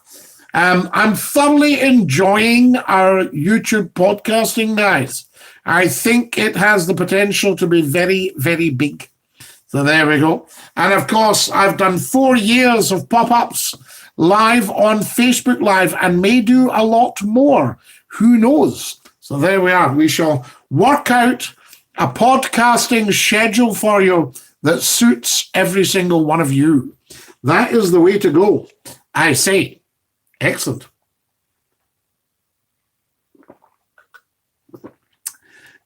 I'm thoroughly enjoying our YouTube podcasting, guys. I think it has the potential to be very, very big. So there we go. And of course, I've done 4 years of pop-ups live on Facebook Live and may do a lot more. Who knows? So there we are. We shall work out a podcasting schedule for you that suits every single one of you. That is the way to go, I say. Excellent.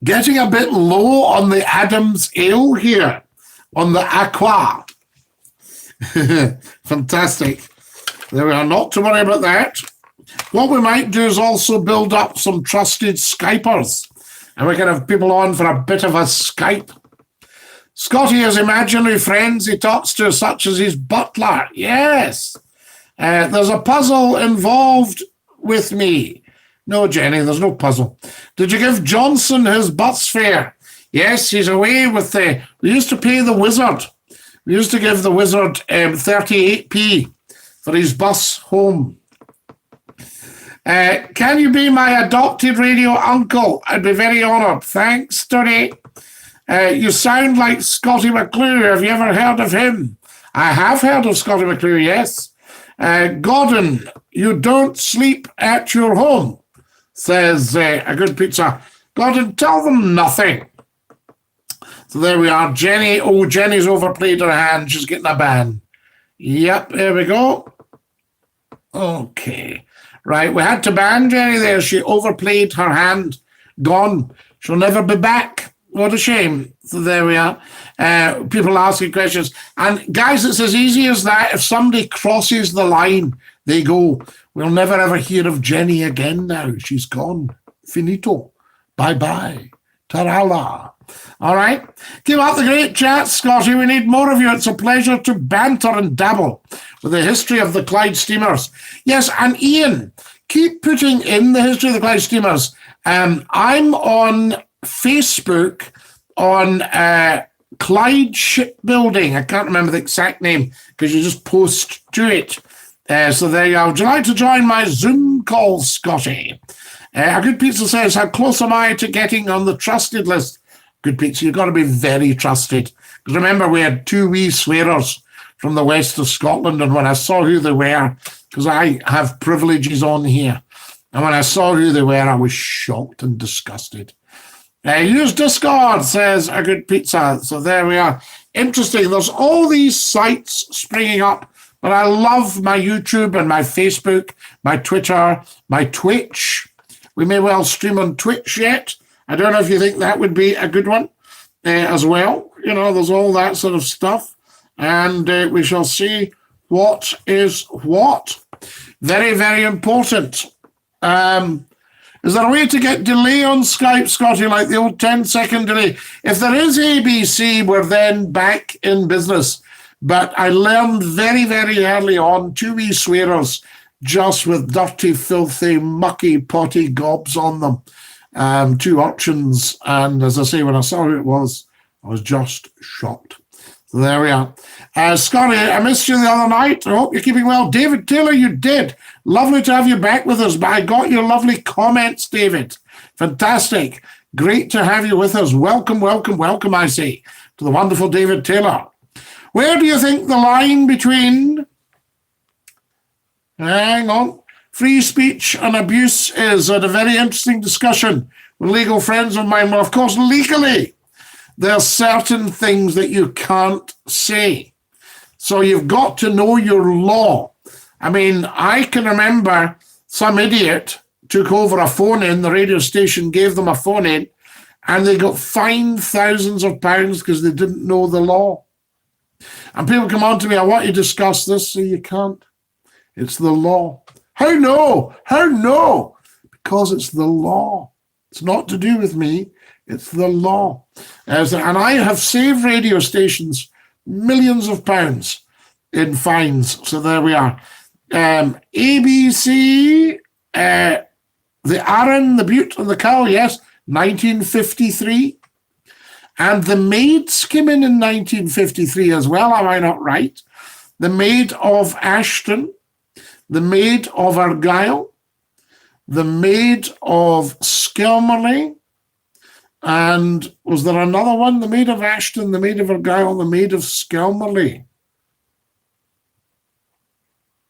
Getting a bit low on the Adams Ale here, on the Aqua. Fantastic. There we are, not to worry about that. What we might do is also build up some trusted Skypers, and we can have people on for a bit of a Skype. Scotty has imaginary friends he talks to, such as his butler. Yes. There's a puzzle involved with me. No, Jenny, there's no puzzle. Did you give Johnson his bus fare? Yes, he's away with the... We used to pay the wizard. We used to give the wizard 38p for his bus home. Can you be my adopted radio uncle? I'd be very honoured. Thanks, Sturdy. You sound like Scottie McClue. Have you ever heard of him? I have heard of Scottie McClue, yes. Gordon, you don't sleep at your home, says a good pizza. Gordon, tell them nothing. So there we are. Jenny, oh, Jenny's overplayed her hand. She's getting a ban. Yep, there we go. Okay. Right, we had to ban Jenny there. She overplayed her hand. Gone. She'll never be back. What a shame. So there we are. People asking questions. And guys, it's as easy as that. If somebody crosses the line, they go. We'll never ever hear of Jenny again now. She's gone. Finito. Bye-bye. Tarala. All right. Keep up the great chat, Scotty. We need more of you. It's a pleasure to banter and dabble with the history of the Clyde Steamers. Yes, and Ian, keep putting in the history of the Clyde Steamers. I'm on Facebook on Clyde Shipbuilding. I can't remember the exact name because you just post to it. So there you are. Would you like to join my Zoom call, Scotty? A good pizza says, how close am I to getting on the trusted list? Good pizza, you've got to be very trusted Because remember, we had two wee swearers from the west of Scotland, and when I saw who they were, because I have privileges on here, and when I saw who they were, I was shocked and disgusted. Use Discord, says A Good Pizza. So there we are. Interesting. There's all these sites springing up, but I love my YouTube and my Facebook, my Twitter, my Twitch. We may well stream on Twitch yet. I don't know if you think that would be a good one as well. You know, there's all that sort of stuff. And we shall see what is what. Very, very important. Is there a way to get delay on Skype, Scotty, like the old 10-second delay? If there is ABC, we're then back in business. But I learned very, very early on, two wee swearers just with dirty, filthy, mucky, potty gobs on them. Two urchins. And as I say, when I saw who it was, I was just shocked. So there we are. Scotty, I missed you the other night. I hope you're keeping well. David Taylor, you did. Lovely to have you back with us. But I got your lovely comments, David. Fantastic. Great to have you with us. Welcome, welcome, welcome, I say, to the wonderful David Taylor. Where do you think the line between, hang on, free speech and abuse is? I had a very interesting discussion with legal friends of mine. Well, of course, legally, there are certain things that you can't say. So you've got to know your law. I mean, I can remember some idiot took over a phone-in, the radio station gave them a phone-in, and they got fined thousands of pounds because they didn't know the law. And people come on to me, I want you to discuss this. So you can't. It's the law. How no? How no? Because it's the law. It's not to do with me. It's the law. And I have saved radio stations millions of pounds in fines. So there we are. ABC, the Arran, the Butte, and the Cow, yes, 1953. And the Maids came in 1953 as well, am I not right? The Maid of Ashton, the Maid of Argyll, the Maid of Skelmerley, and was there another one? The Maid of Ashton, the Maid of Argyll, the Maid of Skelmerley.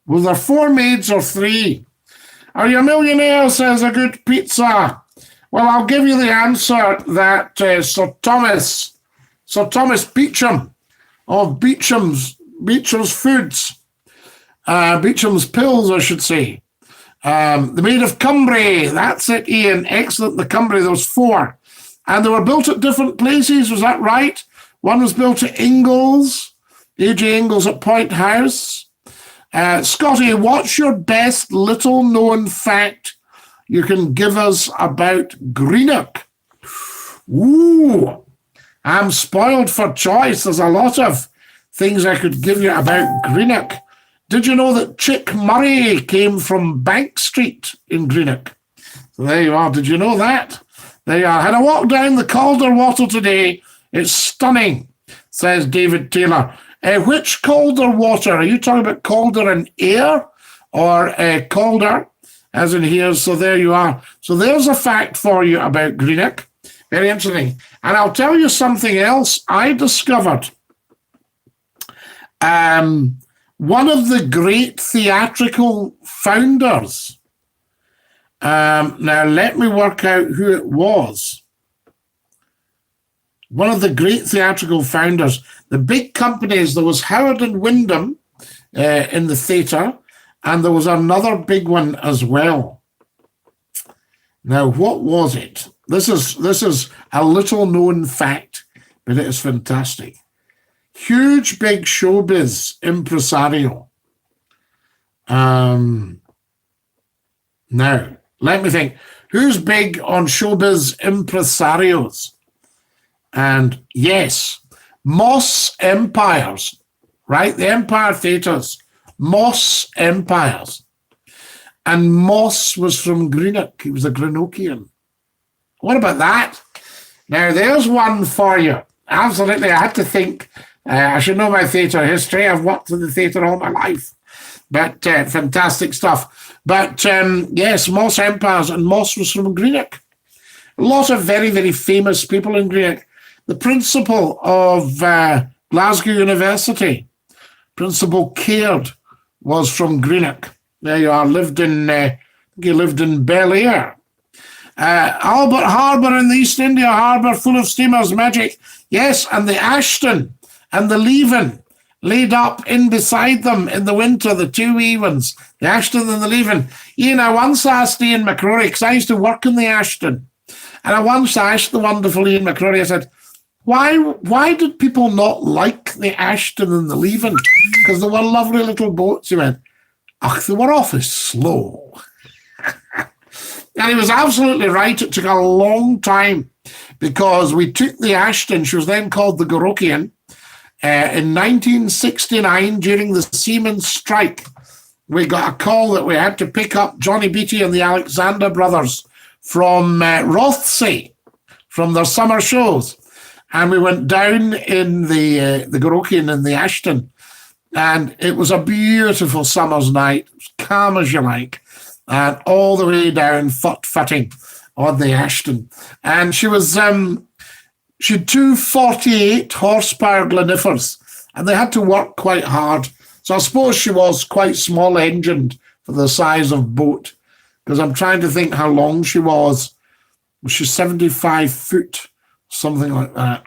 Was there 4 maids or 3? Are you a millionaire, says A Good Pizza? Well, I'll give you the answer that Sir Thomas Beecham of Beecham's Foods, Beecham's Pills, I should say. The Maid of Cumbria, that's it, Ian. Excellent, the Cumbria, there was 4. And they were built at different places, was that right? One was built at Ingalls, A.J. Ingalls at Point House. Scotty, what's your best little-known fact you can give us about Greenock? Ooh, I'm spoiled for choice. There's a lot of things I could give you about Greenock. Did you know that Chick Murray came from Bank Street in Greenock? So there you are. Did you know that? There you are. Had a walk down the Calder Water today. It's stunning, says David Taylor. Which Calder Water? Are you talking about Calder and Air or Calder, as in here? So there you are. So there's a fact for you about Greenock. Very interesting. And I'll tell you something else I discovered. One of the great theatrical founders. Now, let me work out who it was. One of the great theatrical founders. The big companies, there was Howard and Wyndham in the theatre, and there was another big one as well. Now, what was it? This is a little-known fact, but it is fantastic. Huge, big showbiz impresario. Now, let me think. Who's big on showbiz impresarios? And yes, Moss Empires, right? The Empire Theatres, Moss Empires. And Moss was from Greenock. He was a Greenockian. What about that? Now, there's one for you. Absolutely, I had to think. I should know my theatre history. I've worked in the theatre all my life. But fantastic stuff. But yes, Moss Empires, and Moss was from Greenock. A lot of very, very famous people in Greenock. the principal of Glasgow University, Principal Caird, was from Greenock. There you are, he lived in Bel Air. Albert Harbour in the East India Harbour, full of steamers, magic. Yes, and the Ashton and the Leven laid up in beside them in the winter, the two wee ones, the Ashton and the Leven. Ian, I once asked Ian McCrory, because I used to work in the Ashton, and I once asked the wonderful Ian McCrory, I said, why did people not like the Ashton and the Leven? Because they were lovely little boats. He went, ach, they were awfully slow. And he was absolutely right. It took a long time because we took the Ashton, she was then called the Gorokian, in 1969 during the Seamen's strike. We got a call that we had to pick up Johnny Beattie and the Alexander brothers from Rothsay, from their summer shows. And we went down in the Gorokian in the Ashton. And it was a beautiful summer's night, as calm as you like, and all the way down fut-futting on the Ashton. And she was, she had two 48 horsepower Glenifers, and they had to work quite hard. So I suppose she was quite small engined for the size of boat, because I'm trying to think how long she was. Was she 75 foot? Something like that.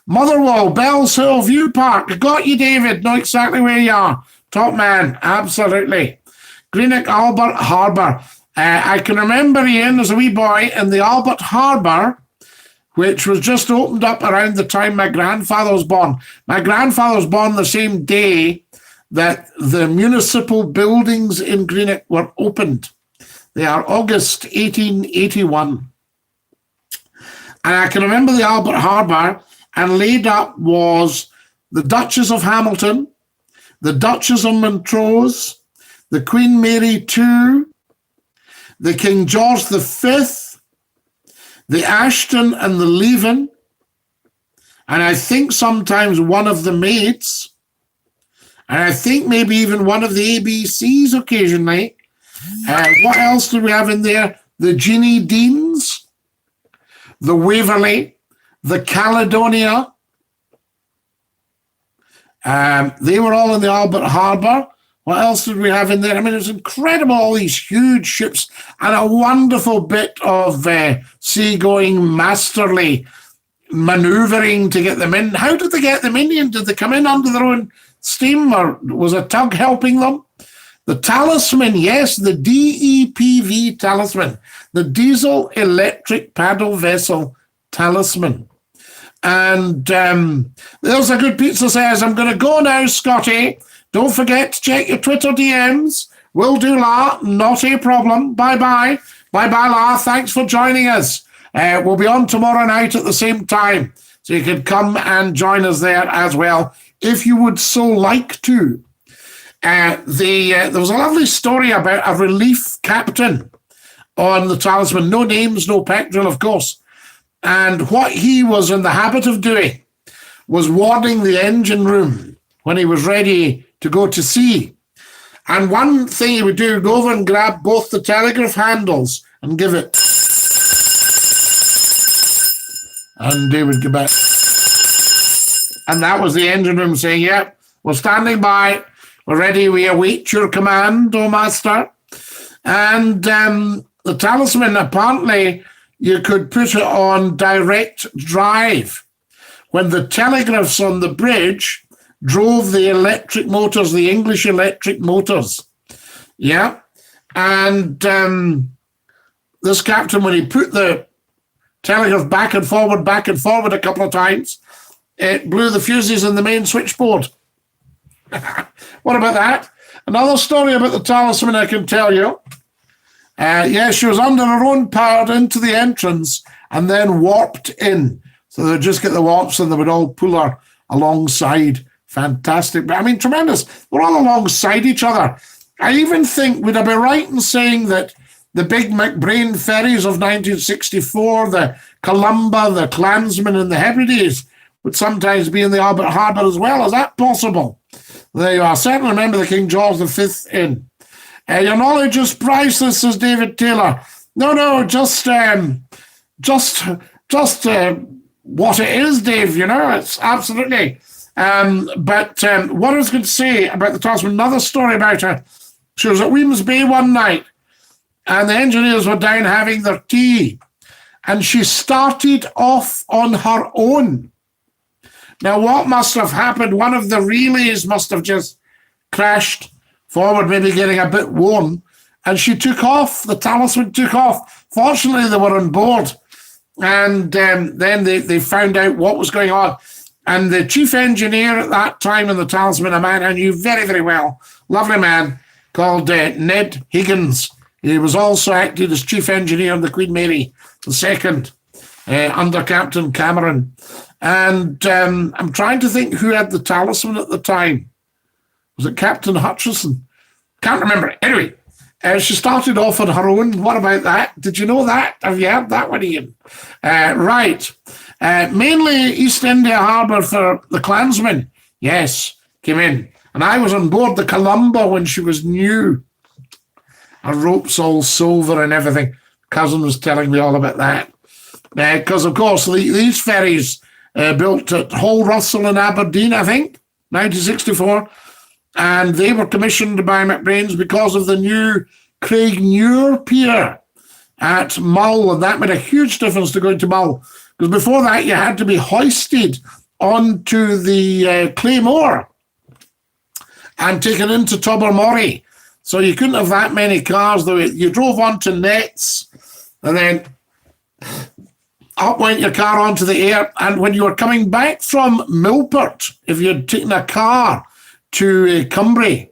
Motherwell, Bells Hill View Park. Got you, David. Know exactly where you are. Top man. Absolutely. Greenock Albert Harbour. I can remember Ian as a wee boy in the Albert Harbour, which was just opened up around the time my grandfather was born. My grandfather was born the same day that the municipal buildings in Greenock were opened. They are August 1881. And I can remember the Albert Harbour, and laid up was the Duchess of Hamilton, the Duchess of Montrose, the Queen Mary II, the King George V, the Ashton and the Leven, and I think sometimes one of the maids, and I think maybe even one of the ABCs occasionally. What else did we have in there? The Jeannie Deans, the Waverley, the Caledonia. They were all in the Albert Harbour. What else did we have in there? I mean, it's incredible, all these huge ships and a wonderful bit of seagoing, masterly manoeuvring to get them in. How did they get them in? Did they come in under their own steam, or was a tug helping them? The Talisman, yes, the DEPV Talisman, the Diesel Electric Paddle Vessel Talisman. And there's a good pizza says, I'm going to go now, Scotty. Don't forget to check your Twitter DMs. Will do, La. Not a problem. Bye-bye. Bye-bye, La. Thanks for joining us. We'll be on tomorrow night at the same time, so you can come and join us there as well, if you would so like to. There was a lovely story about a relief captain on the Talisman. No names, no petrol, of course. And what he was in the habit of doing was warding the engine room when he was ready to go to sea. And one thing he would do, go over and grab both the telegraph handles and give it. And they would go back. And that was the engine room saying, yep, we're standing by. We're ready. We await your command, O master. And the Talisman, apparently, you could put it on direct drive. When the telegraphs on the bridge drove the electric motors, the English electric motors. Yeah. And this captain, when he put the telegraph back and forward a couple of times, it blew the fuses in the main switchboard. What about that? Another story about the Talisman I can tell you. Yeah, she was under her own power into the entrance and then warped in. So they'd just get the warps and they would all pull her alongside. Fantastic. But I mean, tremendous. They're all alongside each other. I even think, would I be right in saying that the big McBrain ferries of 1964, the Columba, the Clansman, and the Hebrides would sometimes be in the Albert Harbour as well? Is that possible? There you are. Certainly remember the King George V in. Your knowledge is priceless, says David Taylor. No, just what it is, Dave. You know, it's absolutely. But what I was going to say about the talisman, another story about her. She was at Weems Bay one night, and the engineers were down having their tea, and she started off on her own. Now, what must have happened? One of the relays must have just crashed forward, maybe getting a bit worn, and she took off. The talisman took off. Fortunately, they were on board, and then they found out what was going on. And the chief engineer at that time in the talisman, a man I knew very, very well, lovely man called Ned Higgins. He was also acted as chief engineer on the Queen Mary II under Captain Cameron. And I'm trying to think who had the talisman at the time. Was it Captain Hutchison? Can't remember. Anyway, she started off on her own. What about that? Did you know that? Have you heard that one, Ian? Right. Mainly East India Harbour for the Klansmen. Yes, came in. And I was on board the Columba when she was new. Her ropes all silver and everything. Cousin was telling me all about that. Because, of course, these ferries built at Hull, Russell and Aberdeen, I think, 1964. And they were commissioned by McBrain's because of the new Craigmuir Pier at Mull. And that made a huge difference to going to Mull. Because before that, you had to be hoisted onto the Claymore and taken into Tobermory. So you couldn't have that many cars, though. You drove onto nets, and then up went your car onto the air. And when you were coming back from Milport, if you had taken a car to Cumbria,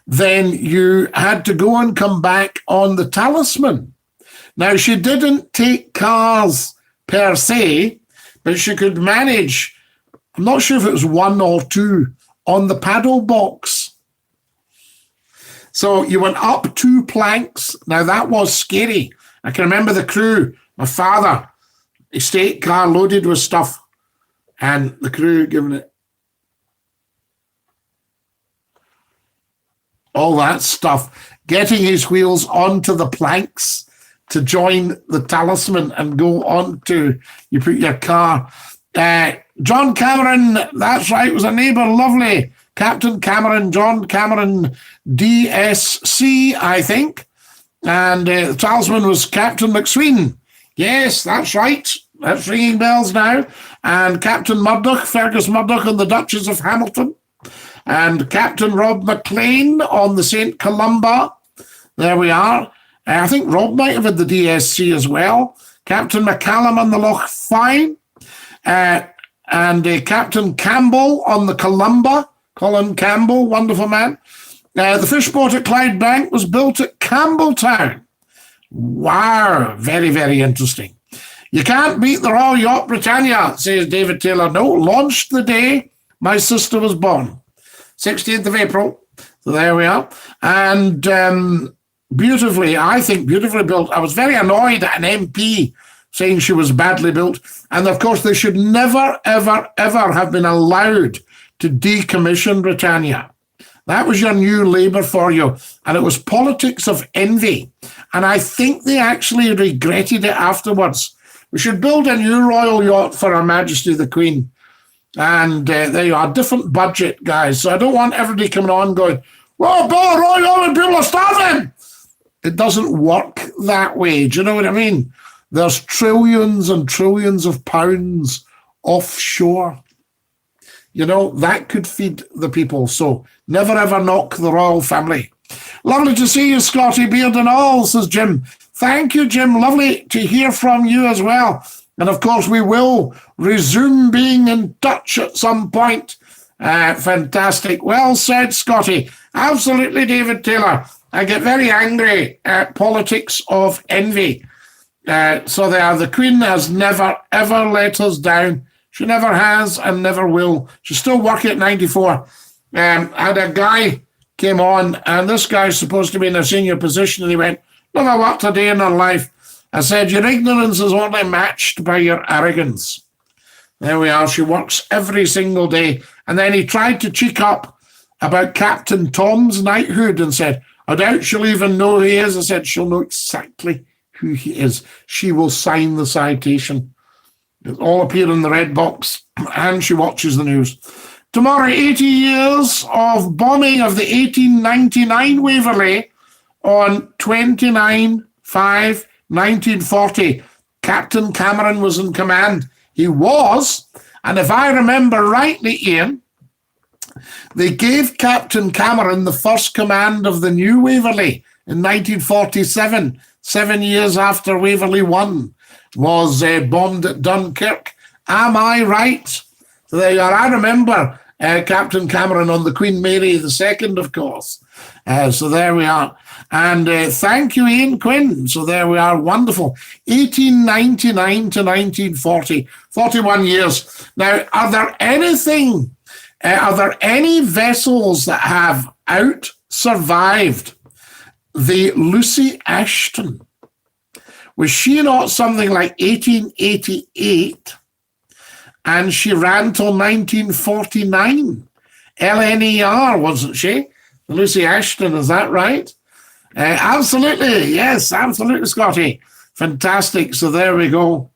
then you had to go and come back on the Talisman. Now, she didn't take cars per se, but she could manage, I'm not sure if it was one or two, on the paddle box. So you went up 2 planks. Now, that was scary. I can remember the crew, my father, estate car loaded with stuff, and the crew giving it all that stuff, getting his wheels onto the planks to join the Talisman and go on to, you put your car. John Cameron, that's right, was a neighbour, lovely. Captain Cameron, John Cameron, DSC, I think. And the Talisman was Captain McSween. Yes, that's right. That's ringing bells now. And Captain Murdoch, Fergus Murdoch and the Duchess of Hamilton. And Captain Rob McLean on the St. Columba. There we are. I think Rob might have had the DSC as well. Captain McCallum on the Loch Fyne. And Captain Campbell on the Columba. Colin Campbell, wonderful man. The fishboat at Clydebank was built at Campbelltown. Wow, very, very interesting. You can't beat the Royal Yacht Britannia, says David Taylor. No, launched the day my sister was born. 16th of April. So there we are. And beautifully, I think beautifully built. I was very annoyed at an MP saying she was badly built. And of course, they should never, ever, ever have been allowed to decommission Britannia. That was your new Labour for you. And it was politics of envy. And I think they actually regretted it afterwards. We should build a new royal yacht for Her Majesty the Queen. And there you are, different budget, guys. So I don't want everybody coming on going, well, Bill Royal and people are starving. It doesn't work that way. Do you know what I mean? There's trillions and trillions of pounds offshore. You know, that could feed the people. So never ever knock the royal family. Lovely to see you, Scotty, beard and all, says Jim. Thank you, Jim. Lovely to hear from you as well. And of course, we will resume being in touch at some point. Fantastic. Well said, Scotty. Absolutely, David Taylor. I get very angry at politics of envy. So the Queen has never, ever let us down. She never has and never will. She's still working at 94. I had a guy came on, and this guy's supposed to be in a senior position, and he went, never worked a day in her life. I said, your ignorance is only matched by your arrogance. There we are. She works every single day. And then he tried to cheek up about Captain Tom's knighthood and said, I doubt she'll even know who he is. I said, she'll know exactly who he is. She will sign the citation. It all appear in the red box, and she watches the news. Tomorrow, 80 years of bombing of the 1899 Waverley on 29/5/1940. Captain Cameron was in command. He was, and if I remember rightly, Ian, they gave Captain Cameron the first command of the new Waverley in 1947, 7 years after Waverley 1 was bombed at Dunkirk. Am I right? So there you are. I remember Captain Cameron on the Queen Mary II, of course. So there we are. And thank you, Ian Quinn. So there we are. Wonderful. 1899 to 1940, 41 years. Now, are there any vessels that have out-survived the Lucy Ashton? Was she not something like 1888? And she ran till 1949. LNER, wasn't she? Lucy Ashton, is that right? Absolutely. Yes, absolutely, Scotty. Fantastic. So there we go.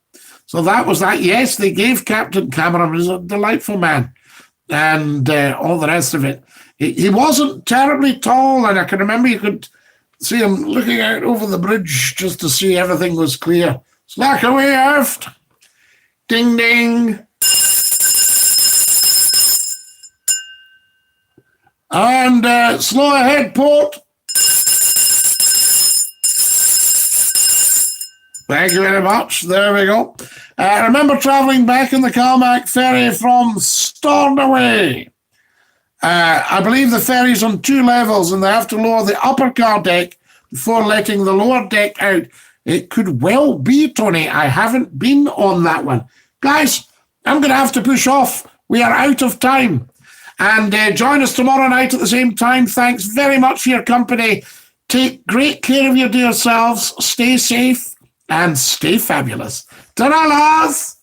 So that was that. Yes, they gave Captain Cameron. He was a delightful man. And all the rest of it. He wasn't terribly tall, and I can remember you could see him looking out over the bridge just to see everything was clear. Slack away aft. Ding, ding. And slow ahead, port. Thank you very much. There we go. I remember travelling back in the Calmac ferry from Stornoway. I believe the ferry's on 2 levels and they have to lower the upper car deck before letting the lower deck out. It could well be, Tony. I haven't been on that one. Guys, I'm going to have to push off. We are out of time. And join us tomorrow night at the same time. Thanks very much for your company. Take great care of your dear selves. Stay safe and stay fabulous. Ta-ra, lads!